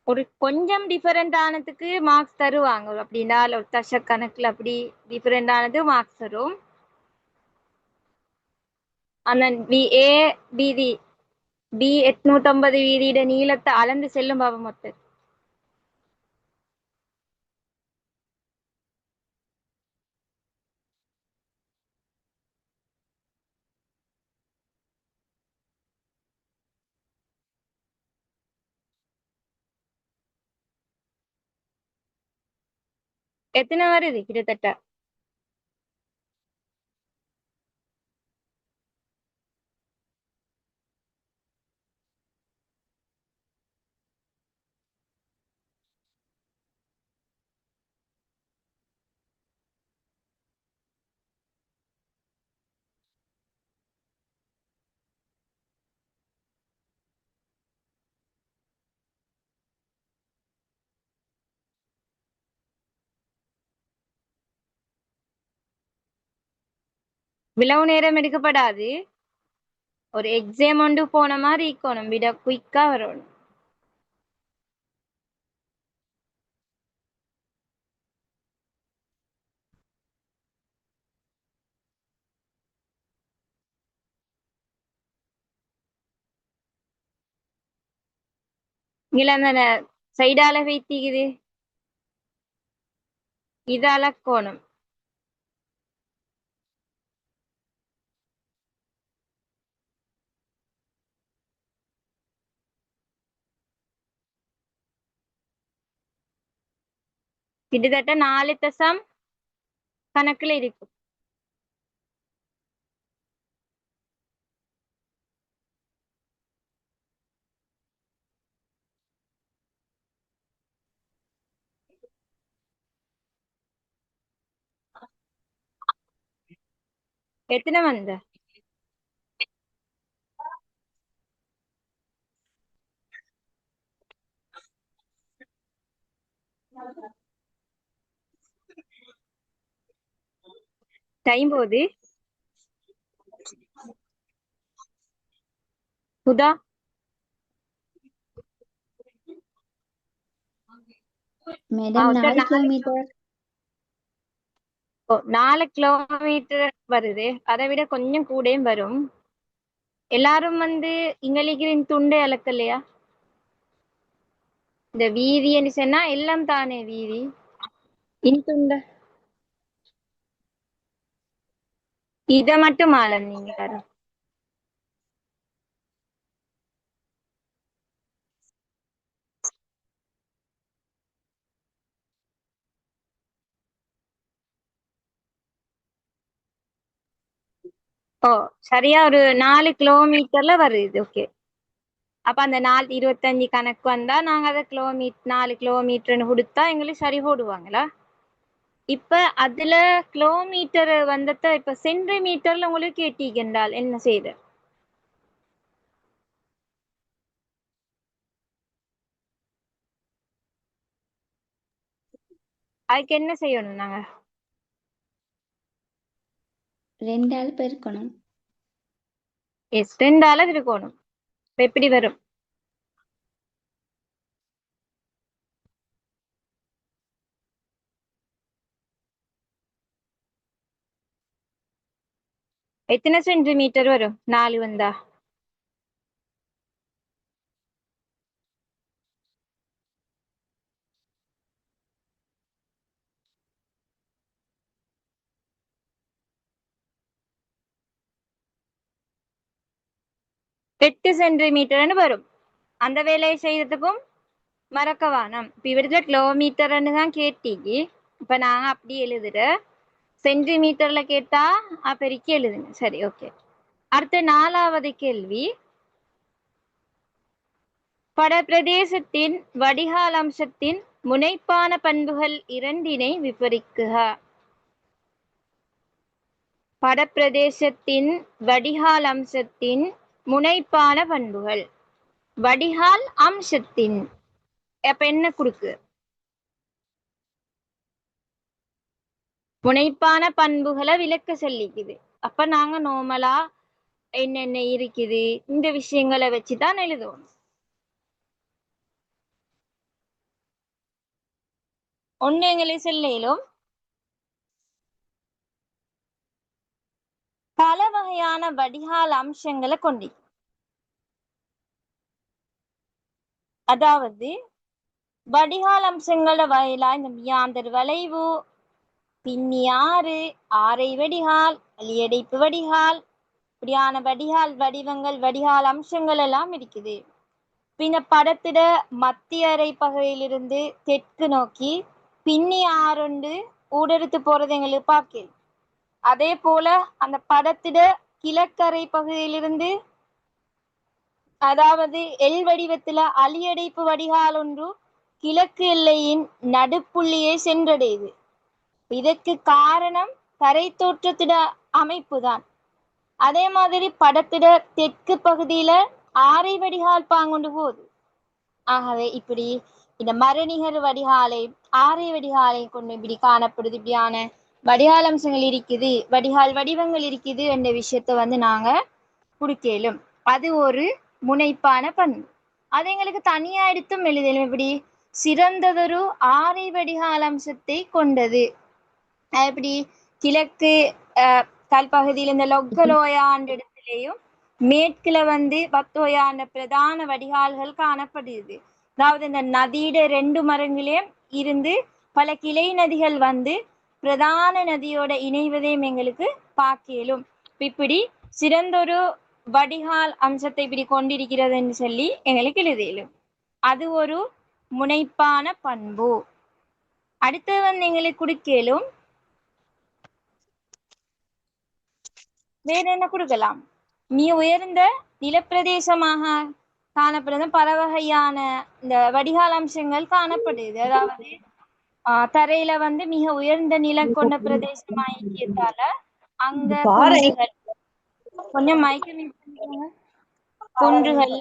ஒரு கொஞ்சம் டிஃபரெண்ட் ஆனதுக்கு மார்க்ஸ் தருவாங்க. அப்படின்னா ஒரு தசக்கணக்கில் அப்படி டிஃபரெண்ட் ஆனது மார்க்ஸ் தரும். அந்த ஏ வீதி, பி 850 வீதியிட நீளத்தை அளந்து செல்லும் பாப்போம் மொத்தம். எத்தனை வருது கிட்டத்தட்ட? இவ்வளவு நேரம் எடுக்கப்படாது. ஒரு எக்ஸாம் ஒன்று போன மாதிரி இருக்கணும், விட குயிக்கா வரணும். இங்கே அந்த சைடால வைத்திக்குது, இது அளக்கோணும். கிட்டத்தட்ட 4 தசம் கணக்குல இருக்கும். எத்தனை வந்த டைம் போகுது. Sudha madam 4 kilometre. 4 கிலோமீட்டர் வருது. அதை விட கொஞ்சம் கூடயும் வரும். எல்லாரும் இங்கிலீஷின் துண்டை அளக்கலையா? இந்த வீதின்னு சொன்னா எல்லாம் தானே வீதி. இன் துண்ட இத மட்டும் அளந்தீங்க யாரும்? ஓ சரியா, ஒரு 4 கிலோமீட்டர்ல வருது. ஓகே, அப்ப அந்த 4:25 கணக்கு வந்தா நாங்க அதை 4 கிலோமீட்டர்னு கொடுத்தா எங்களுக்கு சரி போடுவாங்களா? இப்ப அதுல கிலோமீட்டர் வந்தத இப்ப சென்டிமீட்டர்ல உங்களுக்கு கேட்டீங்கன்றால் என்ன செய்த? அதுக்கு என்ன செய்யணும் நாங்க? 2ஆல் பெருக்கணும். எஸ், 2ஆல இருக்கணும். இப்ப எப்படி வரும்? எத்தனை சென்டிமீட்டர் வரும் 4 வந்தா? எட்டு சென்டிமீட்டர்னு வரும். அந்த வேலையை செய்யறதுக்கும் மறக்க வேணாம். இப்ப இவருல கிலோமீட்டர்னு தான் கேட்டீங்க. இப்ப நாங்க அப்படி எழுதுற சென்டிமீட்டர்ல கேட்டா பெருக்கி எழுதுங்க. சரி, ஓகே. அடுத்த 4வது கேள்வி, படப்பிரதேசத்தின் வடிகால் அம்சத்தின் முனைப்பான பண்புகள் 2 விவரிக்குக. படப்பிரதேசத்தின் வடிகால் அம்சத்தின் முனைப்பான பண்புகள். வடிகால் அம்சத்தின் அப்ப என்ன குறுக்கு? முனைப்பான பண்புகளை விளக்க சொல்லிக்குது. அப்ப நாங்க நார்மலா என்னென்ன இருக்குது இந்த விஷயங்களை வச்சுதான் எழுதுவோம். ஒண்ணு எங்களுக்கு சொல்லும் பல வகையான வடிகால் அம்சங்களை கொண்டி, அதாவது வடிகால் அம்சங்கள வகையிலா இந்த மியாந்தர் வளைவு, பின்னி ஆரை வடிகால், அலியடைப்பு வடிகால், இப்படியான வடிகால் வடிவங்கள் வடிகால் அம்சங்கள் எல்லாம் இருக்குது. இந்த படத்திட மத்திய அரை பகுதியிலிருந்து தெற்கு நோக்கி பின்னி ஆறுண்டு ஊடறுத்து போறது எங்களுக்கு பார்க்க. அதே போல அந்த படத்திட கிழக்கரை பகுதியிலிருந்து, அதாவது எல் வடிவத்துல அலியடைப்பு வடிகால் ஒன்று கிழக்கு எல்லையின் நடுப்புள்ளியை சென்றடையுது. இதற்கு காரணம் தரை தோற்றத்திட அமைப்பு தான். அதே மாதிரி படத்திட தெற்கு பகுதியில ஆரை வடிகால் பாங்கொண்டு போகுது. ஆகவே இப்படி இந்த மரணிகர் வடிகாலை ஆரை வடிகாலை கொண்டு இப்படி காணப்படுது. இப்படியான வடிகால் அம்சங்கள் இருக்குது, வடிகால் வடிவங்கள் இருக்குது என்ற விஷயத்த வந்து நாங்க குடுக்கலும். அது ஒரு முனைப்பான பண்பு. அது எங்களுக்கு தனியா எடுத்தும் எழுதலும். எப்படி? சிறந்ததொரு ஆரை வடிகால் அம்சத்தை கொண்டது. எப்படி? கிழக்கு கல்பகுதியில் இந்த லொக்கலோயாண்ட இடத்துலையும் மேற்குல வந்து பத்தோயாண்ட பிரதான வடிகால்கள் காணப்படுது. அதாவது இந்த நதியிட 2 மரங்களையும் இருந்து பல கிளை நதிகள் வந்து பிரதான நதியோட இணைவதையும் எங்களுக்கு பார்க்கலும். இப்படி சிறந்தொரு வடிகால் அம்சத்தை இப்படி கொண்டிருக்கிறதுன்னு சொல்லி எங்களுக்கு எழுதலும். அது ஒரு முனைப்பான பண்பு. அடுத்து வந்து எங்களுக்கு குடுக்கலும். வேற என்ன கொடுக்கலாம்? மிக உயர்ந்த நிலப்பிரதேசமாக காணப்படும் பல வகையான இந்த வடிகால் அம்சங்கள் காணப்படுது. அதாவது தரையில வந்து மிக உயர்ந்த நிலம் கொண்ட பிரதேசமா ஐக்கியத்தால அங்க குன்றுகள், கொஞ்சம் மயக்க குன்றுகள்,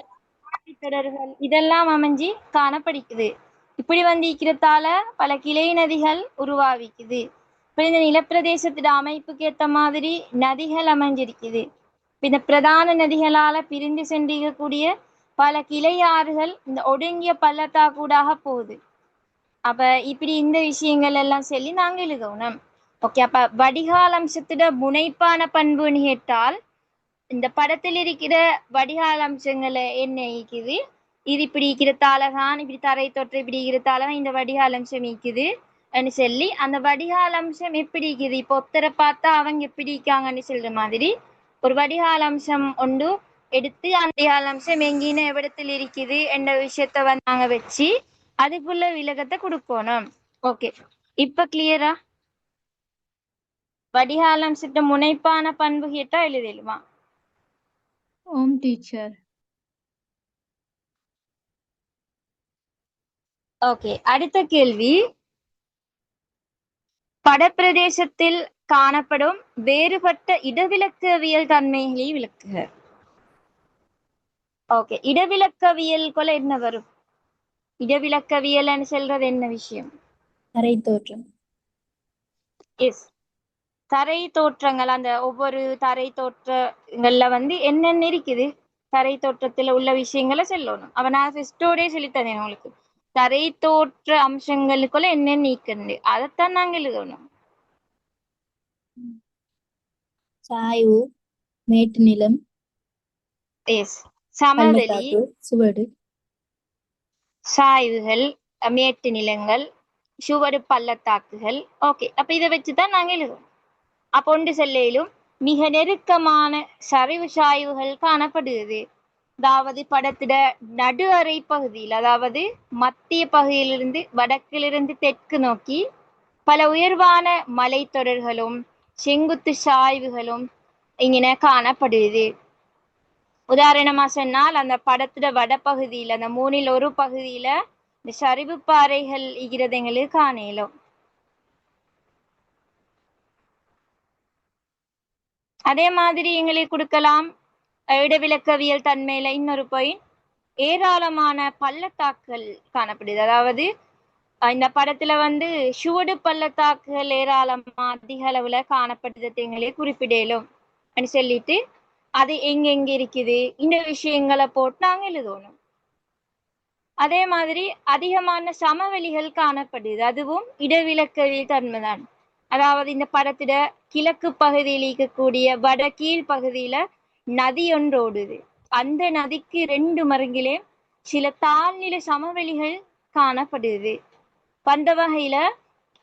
தொடர்கள் இதெல்லாம் அமைஞ்சு காணப்படுகிறது. இப்படி வந்து இருக்கிறதால பல கிளை நதிகள் உருவாவிக்குது. இப்ப இந்த நிலப்பிரதேசத்தோட அமைப்புக்கு ஏற்ற மாதிரி நதிகள் அமைஞ்சிருக்குது. இந்த பிரதான நதிகளால பிரிந்து சென்றிருக்கக்கூடிய பல கிளை ஆறுகள் இந்த ஒடுங்கிய பள்ளத்தாக்கூடாக போகுது. அப்ப இப்படி இந்த விஷயங்கள் எல்லாம் சொல்லி நாங்க எழுதணும். ஓகே, அப்ப வடிகால் அம்சத்தோட முனைப்பான பண்புன்னு கேட்டால் இந்த படத்தில் இருக்கிற வடிகால் அம்சங்களை என்ன ஈக்குது? இது இப்படி இருக்கிறதாலதான், இப்படி தரை தொற்று இப்படி இருக்கிறதாலதான் இந்த வடிகால் அம்சம் ஈக்குது சொல்லி அந்த வடிகால் அம்சம் எப்படி இருக்குது, இப்போ ஒத்தரை பார்த்தா அவங்க எப்படி இருக்காங்கன்னு சொல்ற மாதிரி ஒரு வடிகால் அம்சம் ஒன்று எடுத்து அந்த வடிகால் அம்சம் எங்கின எவ்விடத்தில் இருக்குது என்ற விஷயத்த வந்து நாங்க வச்சு அதுக்குள்ள விளக்கத்தை கொடுக்கணும். ஓகே, இப்ப கிளியரா? வடிகால் அம்சத்த முனைப்பான பண்பு கேட்டா எழுதிடுமா? ஓம் டீச்சர். ஓகே, அடுத்த கேள்வி. படப்பிரதேசத்தில் காணப்படும் வேறுபட்ட இடவிலக்கவியல் தன்மைகளை விளக்குக. ஓகே, இடவிலக்கவியல் கொல என்ன வரும்? இடவிலக்கவியல்னு சொல்றது என்ன விஷயம்? தரை தோற்றம். எஸ், தரை தோற்றங்கள். அந்த ஒவ்வொரு தரை தோற்றங்கள்ல வந்து என்னென்ன இருக்குது, தரை தோற்றத்துல உள்ள விஷயங்களை சொல்லணும். அவ நான் ஃபெஸ்டோடே சொல்லித்தரேன் உங்களுக்கு. தரை தோற்ற அம்சங்களுக்குள்ள என்னென்ன நீக்கண்டு அதைத்தான் நாங்க எழுதணும். சாய்வு, மேட்டு நிலம், எஸ், சமவெளி, பள்ளத்தாக்கு, சுவடு, சாய்வுகள், மேட்டு நிலங்கள், சுவடு, பள்ளத்தாக்குகள். ஓகே, அப்ப இதை வச்சுதான் நாங்க எழுதுவோம். அப்போ ஒன்று செல்லையிலும் மிக நெருக்கமான சரிவு சாய்வுகள் காணப்படுகிறது. அதாவது படத்திட நடு அறை பகுதியில், அதாவது மத்திய பகுதியிலிருந்து வடக்கிலிருந்து தெற்கு நோக்கி பல உயர்வான மலைத்தொடர்களும் செங்குத்து சாய்வுகளும் இங்கே காணப்படுகிறது. உதாரணமா சொன்னால் அந்த படத்துல வடபகுதியில அந்த 3ல் 1 பகுதியில இந்த சரிவு பாறைகள் இருக்கிறது எங்களுக்கு காணலும். அதே மாதிரி எங்களுக்கு கொடுக்கலாம் இடவிலக்கவியல் தன்மையில இன்னொரு பாயிண்ட், ஏராளமான பள்ளத்தாக்குகள் காணப்படுது. அதாவது இந்த படத்துல வந்து சுவடு பள்ளத்தாக்குகள் ஏராளமா அதிக அளவுல காணப்படுறது எங்களுக்கு குறிப்பிடலும் சொல்லிட்டு அது எங்கெங்க இருக்குது இந்த விஷயங்களை போட்டு நாங்க எழுதணும். அதே மாதிரி அதிகமான சமவெளிகள் காணப்படுது, அதுவும் இடவிலக்கவியல் தன்மைதான். அதாவது இந்த படத்திட கிழக்கு பகுதியில் இருக்கக்கூடிய வடகீழ் பகுதியில நதி ஒன்று ஓடுது. அந்த நதிக்கு 2 மருங்கிலே சில தாழ்நிலை சமவெளிகள் காணப்படுது. அந்த வகையில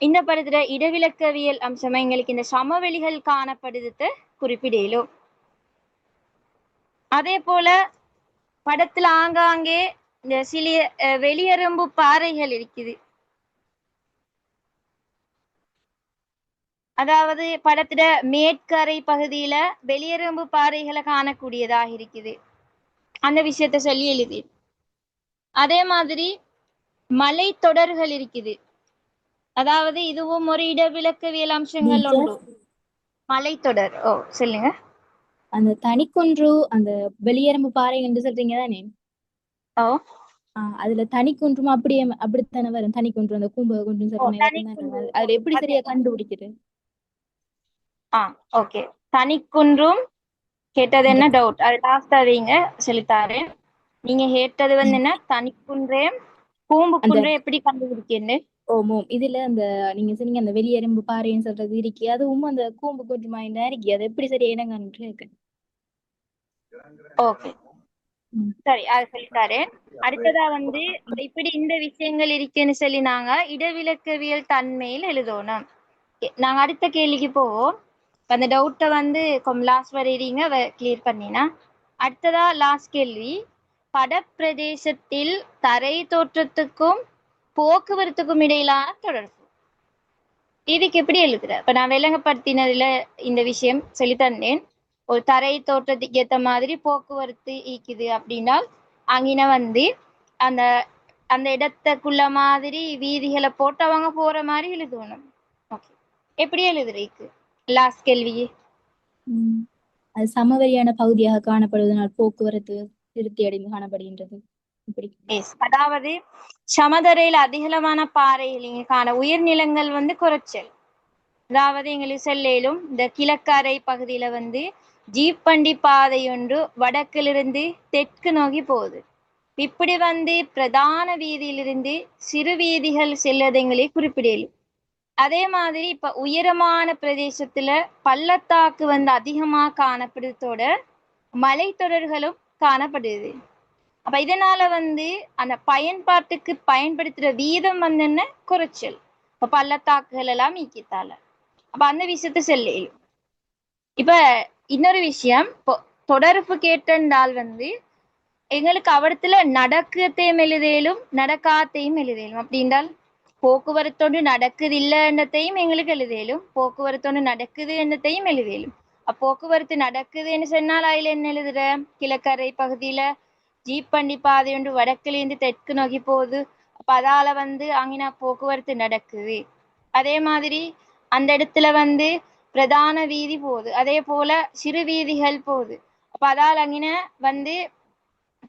இந்த படத்துல இடவிலக்கவியல் அம்சமா எங்களுக்கு இந்த சமவெளிகள் காணப்படுறத குறிப்பிடலும். அதே போல படத்துல ஆங்காங்கே இந்த சிறிய வெளியரும்பு பாறைகள் இருக்குது. அதாவது படத்துல மேற்கரை பகுதியில வெளியரும்பு பாறைகளை காணக்கூடியதாக இருக்குது. அந்த விஷயத்த சொல்லி எழுதி. அதே மாதிரி மலை தொடர்கள் இருக்குது. அதாவது இதுவும் ஒரு இடவிலக்கவியல் அம்சங்கள் ஒன்று. மலைத்தொடர். ஓ, சொல்லுங்க. அந்த தனிக்குன்று, அந்த வெளியரம்பு பாறை என்று சொல்றீங்க தானே? ஓ, அதுல தனிக்குன்றும் அப்படித்தானே வரும். தனிக்குன்று அந்த கூம்ப குன்றும் சொல்றேன். அதுல எப்படி சரியா கண்டுபிடிக்கிறது? ஓகே. தனிக்குன்றும் கேட்டது இந்த என்ன டவுட்? அது லாஸ்டா வைங்க சொல்லித்தாரேன். நீங்க கேட்டது வந்து என்ன? தனிக்குன்றே அந்த பூம்புக்குன்றே எப்படி கண்டுபிடிக்கன்னு? ஓமோ இதுல அந்த நீங்க சொன்னீங்க அந்த வெளியெறும்பு பாறைன்னு சொல்றது இருக்கு அதுவும் அந்த கூம்பு கொஞ்சமா இருக்கு அது எப்படி சரி என்னங்கன்னு இருக்கு. ஓகே சரி, அது சொல்லித்தாரேன். அடுத்ததா வந்து இப்படி இந்த விஷயங்கள் இருக்குன்னு சொல்லி நாங்க இடவிலக்கவியல் தன்மையில் எழுதணும். நாங்க அடுத்த கேள்விக்கு போவோம். அந்த டவுட்டை வந்து லாஸ்ட் வரையறீங்க கிளியர் பண்ணினா. அடுத்ததா லாஸ்ட் கேள்வி. படப்பிரதேசத்தில் தரை தோற்றத்துக்கும் போக்குவரத்துக்கும் இடையிலான தொடர்பு இதுக்கு எப்படி எழுதுற? இப்ப நான் விளங்கப்படுத்தினதுல இந்த விஷயம் சொல்லி தந்தேன். ஒரு தரை தோற்றத்துக்கு ஏத்த மாதிரி போக்குவரத்து ஈக்குது அப்படின்னா அங்கின வந்து அந்த அந்த இடத்துக்குள்ள மாதிரி வீதிகளை போட்டு அவங்க போற மாதிரி எழுதணும். ஓகே, எப்படி எழுதுறீக்கு லாஸ்ட் கேள்வி? அது சமவெளியான பகுதியாக காணப்படுவதனால் போக்குவரத்து திருப்தி அடைந்து காணப்படுகின்றது. இப்படி அதாவது சமதரையில் அதிகளவான பாறைகள் இங்க காண உயிர்நிலங்கள் வந்து குறைச்சல். அதாவது எங்களுக்கு செல்லேலும் இந்த கிழக்கரை பகுதியில வந்து ஜீப் வண்டி பாதை ஒன்று வடக்கிலிருந்து தெற்கு நோக்கி போகுது. இப்படி வந்து பிரதான வீதியிலிருந்து சிறு வீதிகள் செல்லதைங்களே குறிப்பிடலும். அதே மாதிரி இப்ப உயரமான பிரதேசத்துல பள்ளத்தாக்கு வந்து அதிகமா காணப்படுறதோட மலைத்தொடர்களும் காணப்படுது. அப்ப இதனால வந்து அந்த பயன்பாட்டுக்கு பயன்படுத்துற வீதம் வந்து என்ன குறைச்சல். இப்ப பள்ளத்தாக்குகள் எல்லாம் நீக்கித்தால அப்ப அந்த விஷயத்த செல்லும். இப்ப இன்னொரு விஷயம், இப்போ தொடர்பு கேட்டால் வந்து எங்களுக்கு அவடத்துல நடக்கத்தையும் எழுதலும் நடக்காத்தையும் எழுதலும். அப்படின்றால் போக்குவரத்தொன்று நடக்குது இல்லைன்றதையும் எங்களுக்கு எழுதலும் போக்குவரத்தொன்று நடக்குது என்றதையும் எழுதலும். போக்குவரத்து நடக்குதுன்னு சொன்னால் அதுல என்ன எழுதுற? கிழக்கரை பகுதியில ஜீப் வண்டி பாதை ஒன்று வடக்குலேருந்து தெற்கு நோக்கி போகுது. அப்ப அதால வந்து அங்கினா போக்குவரத்து நடக்குது. அதே மாதிரி அந்த இடத்துல வந்து பிரதான வீதி போகுது, அதே போல சிறு வீதிகள் போகுது. அப்ப அதால அங்கின வந்து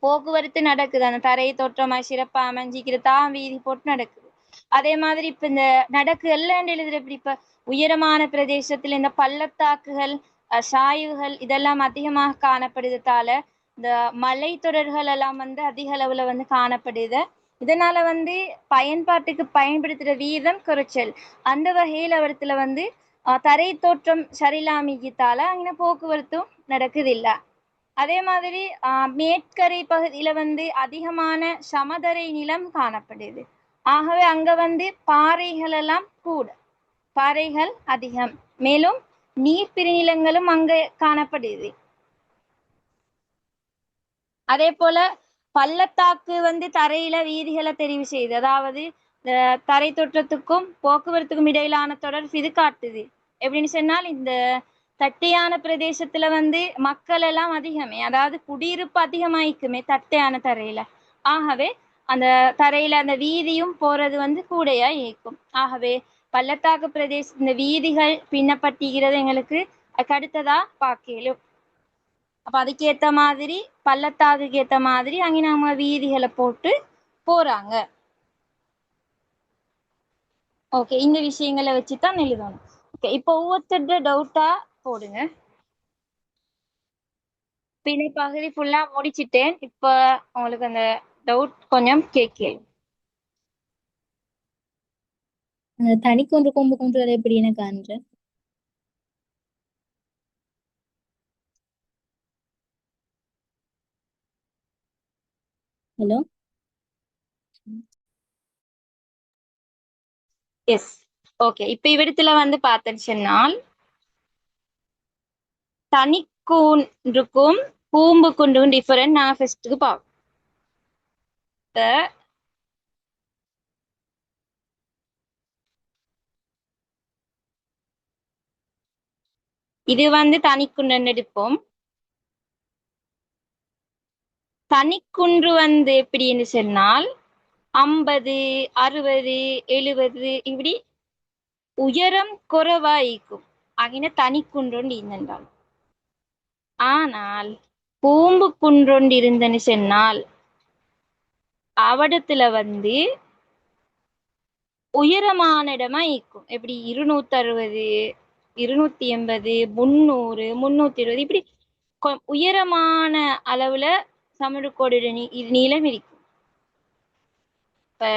போக்குவரத்து நடக்குது. அந்த தரை தோற்றமாய் சிறப்பா அமைஞ்சிக்கிறதா வீதி போட்டு நடக்குது. அதே மாதிரி இப்ப இந்த நடக்கு எல்லாம் எழுதுற எப்படி? இப்ப உயரமான பிரதேசத்துல இந்த பள்ளத்தாக்குகள் சாய்வுகள் இதெல்லாம் அதிகமாக காணப்படுறதால இந்த மலைத்தொடர்கள் எல்லாம் வந்து அதிக அளவுல வந்து காணப்படுது. இதனால வந்து பயன்பாட்டுக்கு பயன்படுத்துற வீதம் குறைச்சல். அந்த வகையில் அவரத்துல வந்து தரை தோற்றம் சரியில்லாமிக்கத்தால அங்கே போக்குவரத்தும் நடக்குது இல்ல. அதே மாதிரி மேற்கரை பகுதியில வந்து அதிகமான சமதரை நிலம் காணப்படுது. ஆகவே அங்க வந்து பாறைகள் எல்லாம் கூட, பாறைகள் அதிகம். மேலும் நீர் பிரிநிலங்களும் அங்க காணப்படுது. அதே போல பள்ளத்தாக்கு வந்து தரையில வீதிகளை தெரிவு செய்யுது. அதாவது தரை தோற்றத்துக்கும் போக்குவரத்துக்கும் இடையிலான தொடர்பு இது காட்டுது. எப்படின்னு சொன்னால் இந்த தட்டையான பிரதேசத்துல வந்து மக்கள் எல்லாம் அதிகமே, அதாவது குடியிருப்பு அதிகமாயிக்குமே தட்டையான தரையில. ஆகவே அந்த தரையில அந்த வீதியும் போறது வந்து கூடையா இயக்கும். ஆகவே பள்ளத்தாக்கு பிரதேச இந்த வீதிகள் பின்னப்பட்டிக்கிறது எங்களுக்கு அடுத்ததா பார்க்கலும். அப்ப அதுக்கேத்த மாதிரி பள்ளத்தாக்குக்கு ஏத்த மாதிரி அங்க நம்ம வீதிகளை போட்டு போறாங்க. ஓகே, இந்த விஷயங்களை வச்சுதான் எழுதணும். ஓகே, இப்போ ஒவ்வொருத்தர டவுட்டா போடுங்க. பின்ன பகுதி ஃபுல்லா முடிச்சிட்டேன். இப்ப உங்களுக்கு அந்த டவுட் கொஞ்சம் கேட்கல. அந்த தனிக்கொன்று கொம்பு கொன்று அதை எப்படி எனக்கு காண்ற? Hello yes, okay. இப்ப இவ்விடத்துல வந்து பார்த்தேன்னு சொன்னால் தனிக்கூன்றுக்கும் பூம்புக்குன்றுக்கும் டிஃபரெண்ட் நான் ஃபர்ஸ்ட்டுக்கு பார்ப்போம். இது வந்து தனிக்குன்று எடுப்போம். தனிக்குன்று வந்து எப்படின்னு சொன்னால் 50, 60, 70 இப்படி உயரம் குறைவாய்க்கும் அகின தனிக்குன்றொண்டு இருந்தால். ஆனால் பூம்பு குன்றொண்டு இருந்தன்னு சொன்னால் அவடத்துல வந்து உயரமான இடமா இருக்கும். எப்படி 260 280, 300, 320 இப்படி உயரமான அளவுல சமருக்கோடு நீளம் இருக்கும். இப்ப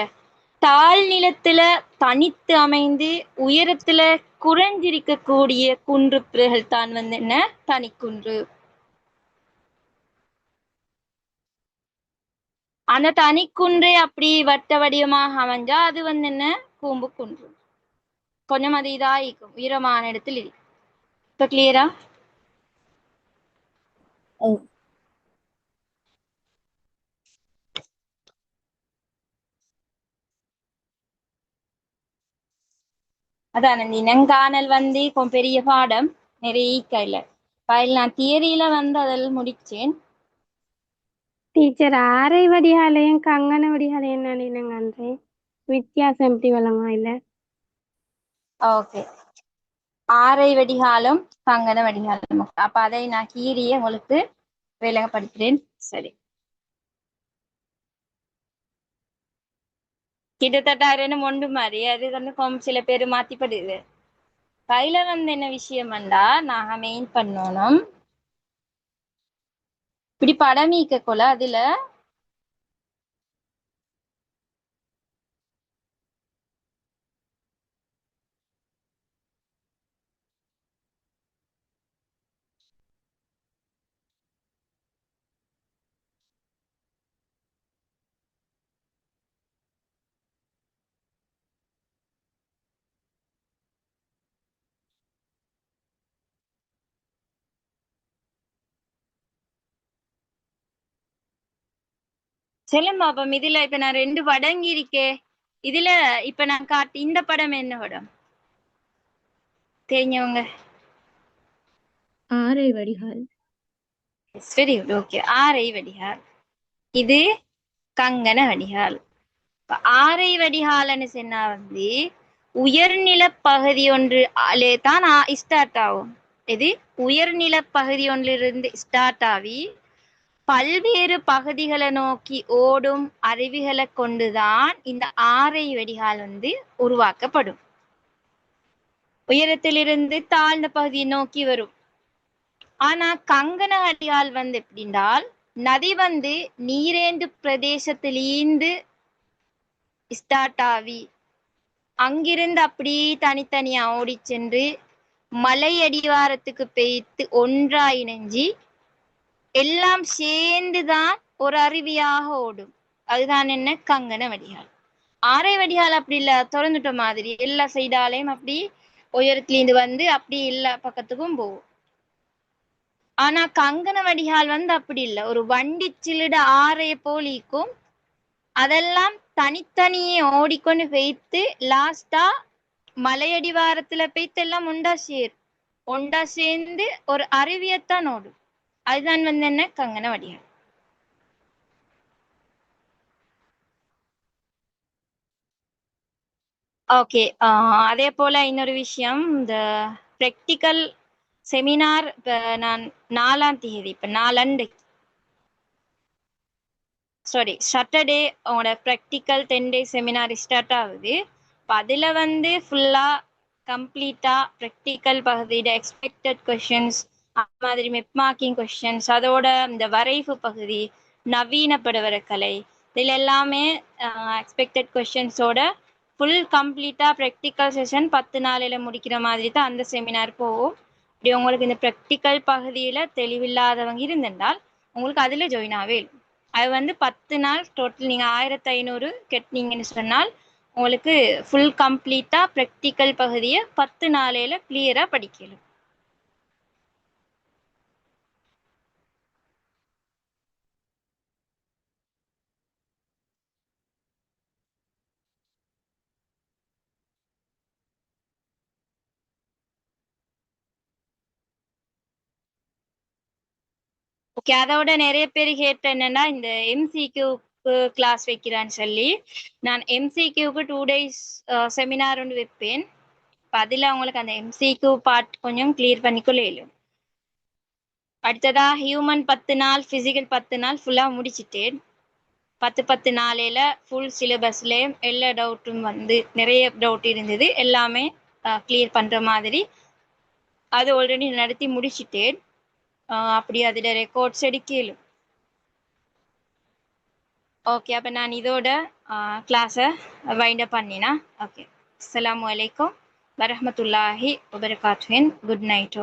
தாழ் நிலத்துல தனித்து அமைந்து உயரத்துல குறைஞ்சிருக்கக்கூடிய குன்றுகள் தான் வந்து என்ன தனிக்குன்று. அந்த தனிக்குன்றே அப்படி வட்ட வடிவமாக அமைஞ்சா அது வந்து என்ன கூம்பு குன்று. கொஞ்சம் அது இதாயிக்கும் உயரமான இடத்துல இருக்கு. இப்ப கிளியரா? ஓ அதான் இந்த இனங்காணல் வந்து இப்போ பெரிய பாடம் நிறைய கையில பயில் நான் தியரியில வந்து அதில் முடிச்சேன். டீச்சர் ஆரை வடிகாலையும் கங்கன வடிகாலையும் நான் என்னங்கன்றேன் வித்தியாசம் எப்படி வழங்க இல்ல? ஓகே, ஆரை வடிகாலம் கங்கன வடிகாலம். அப்ப அதை நான் கீரியை உங்களுக்கு விளங்கப்படுத்துறேன். சரி, கிட்டத்தட்ட ரெண்டும் ஒன்று மாதிரி. அது வந்து சில பேர் மாத்திப்படுது. கையில வந்து என்ன விஷயம்டா நாங்க மெயின் பண்ணணும். இப்படி படம் ஈக்க கொள்ள அதுல செல்லும் பாப்போம். இதுல இப்ப நான் 2 படங்கி இருக்கே. இதுல இப்ப நான் காட்டு இந்த படம் என்ன படம் தெரிஞ்சவங்க? ஆரை வடிகால். Very good. ஓகே, ஆரை வடிகால். இது கங்கன வடிகால். ஆரை வடிகால்னு சொன்னா வந்து உயர்நில பகுதி ஒன்று தான் ஸ்டார்ட் ஆகும். இது உயர்நில பகுதி ஒன்றிலிருந்து ஸ்டார்ட் ஆகி பல்வேறு பகுதிகளை நோக்கி ஓடும் அருவிகளை கொண்டுதான் இந்த ஆரை வடிகால் வந்து உருவாக்கப்படும். உயரத்திலிருந்து தாழ்ந்த பகுதியை நோக்கி வரும். ஆனா கங்கன வடிகால் வந்து எப்படின்றால் நதி வந்து நீரேந்து பிரதேசத்திலிருந்து ஸ்டார்ட் ஆகி அங்கிருந்து அப்படியே தனித்தனியா ஓடி சென்று மலை அடிவாரத்துக்கு பெய்த்து ஒன்றா இணைஞ்சி எல்லாம் சேர்ந்துதான் ஒரு அருவியாக ஓடும். அதுதான் என்ன கங்கன வடிகால். ஆரை வடிகால் அப்படி இல்ல, திறந்துட்ட மாதிரி எல்லா சைடாலையும் அப்படி உயரத்திலிருந்து வந்து அப்படி எல்லா பக்கத்துக்கும் போகும். ஆனா கங்கன வடிகால் வந்து அப்படி இல்லை, ஒரு வண்டி சில்லிட ஆரைய போலிக்கும் அதெல்லாம் தனித்தனியே ஓடிக்கொண்டு பெய்த்து லாஸ்டா மலையடிவாரத்துல பெய்த்து எல்லாம் ஒண்டா சேர்ந்து ஒரு அருவியத்தான் ஓடும். அதுதான் வந்து என்ன கங்கன வடிகால். ஓகே, அதே போல இன்னொரு விஷயம், இந்த ப்ராக்டிக்கல் செமினார் நான் 4ஆம் தேதி இப்ப சாட்டர்டே உங்களோட ப்ராக்டிக்கல் 10 டே செமினார் ஸ்டார்ட் ஆகுது. இப்போ அதில் வந்து ஃபுல்லாக கம்ப்ளீட்டாக ப்ராக்டிக்கல் பகுதியோட எக்ஸ்பெக்டட் கொஷின்ஸ், அது மாதிரி மெப் மார்க்கிங் கொஷின்ஸ், அதோட இந்த வரைவு பகுதி, நவீன படவரக்கலை, இதில் எல்லாமே எக்ஸ்பெக்டட் கொஷின்ஸோட ஃபுல் கம்ப்ளீட்டாக ப்ராக்டிக்கல் செஷன் 10 நாளில் முடிக்கிற மாதிரி தான் அந்த செமினார் போகும். இப்படி உங்களுக்கு இந்த ப்ராக்டிக்கல் பகுதியில் தெளிவில்லாதவங்க இருந்திருந்தால் உங்களுக்கு அதில் ஜாயின் ஆகவே. அது வந்து 10 நாள் டோட்டல். நீங்கள் 1500 கட்டினீங்கன்னு சொன்னால் உங்களுக்கு ஃபுல் கம்ப்ளீட்டாக ப்ராக்டிக்கல் பகுதியை 10 நாளையில கிளியராக படிக்கலாம். ஓகே, அதோட நிறைய பேர் கேட்ட என்னன்னா இந்த எம்சிக்யூக்கு கிளாஸ் வைக்கிறான்னு சொல்லி. நான் எம்சிக்யூக்கு 2 days செமினார் ஒன்று வைப்பேன். இப்போ அதில் அவங்களுக்கு அந்த எம்சிக்யூ பார்ட் கொஞ்சம் கிளியர் பண்ணிக்கொள்ள இயலும். அடுத்ததா ஹியூமன் 10 நாள், ஃபிசிக்கல் 10 நாள் ஃபுல்லாக முடிச்சிட்டேன். 10 நாளையில ஃபுல் சிலபஸ்லேயும் எல்லா டவுட்டும் வந்து நிறைய டவுட் இருந்தது, எல்லாமே கிளியர் பண்ணுற மாதிரி அது ஆல்ரெடி நடத்தி முடிச்சிட்டேன். அப்படி அதில் ரெக்கார்ட்ஸ் எடுக்கலும். ஓகே, அப்போ நான் இதோட கிளாஸை வைண்ட் அப் பண்ணினா. ஓகே, அஸ்ஸலாமு அலைக்கும் வரஹ்மத்துல்லாஹி வபரகாத்துஹு. Good night.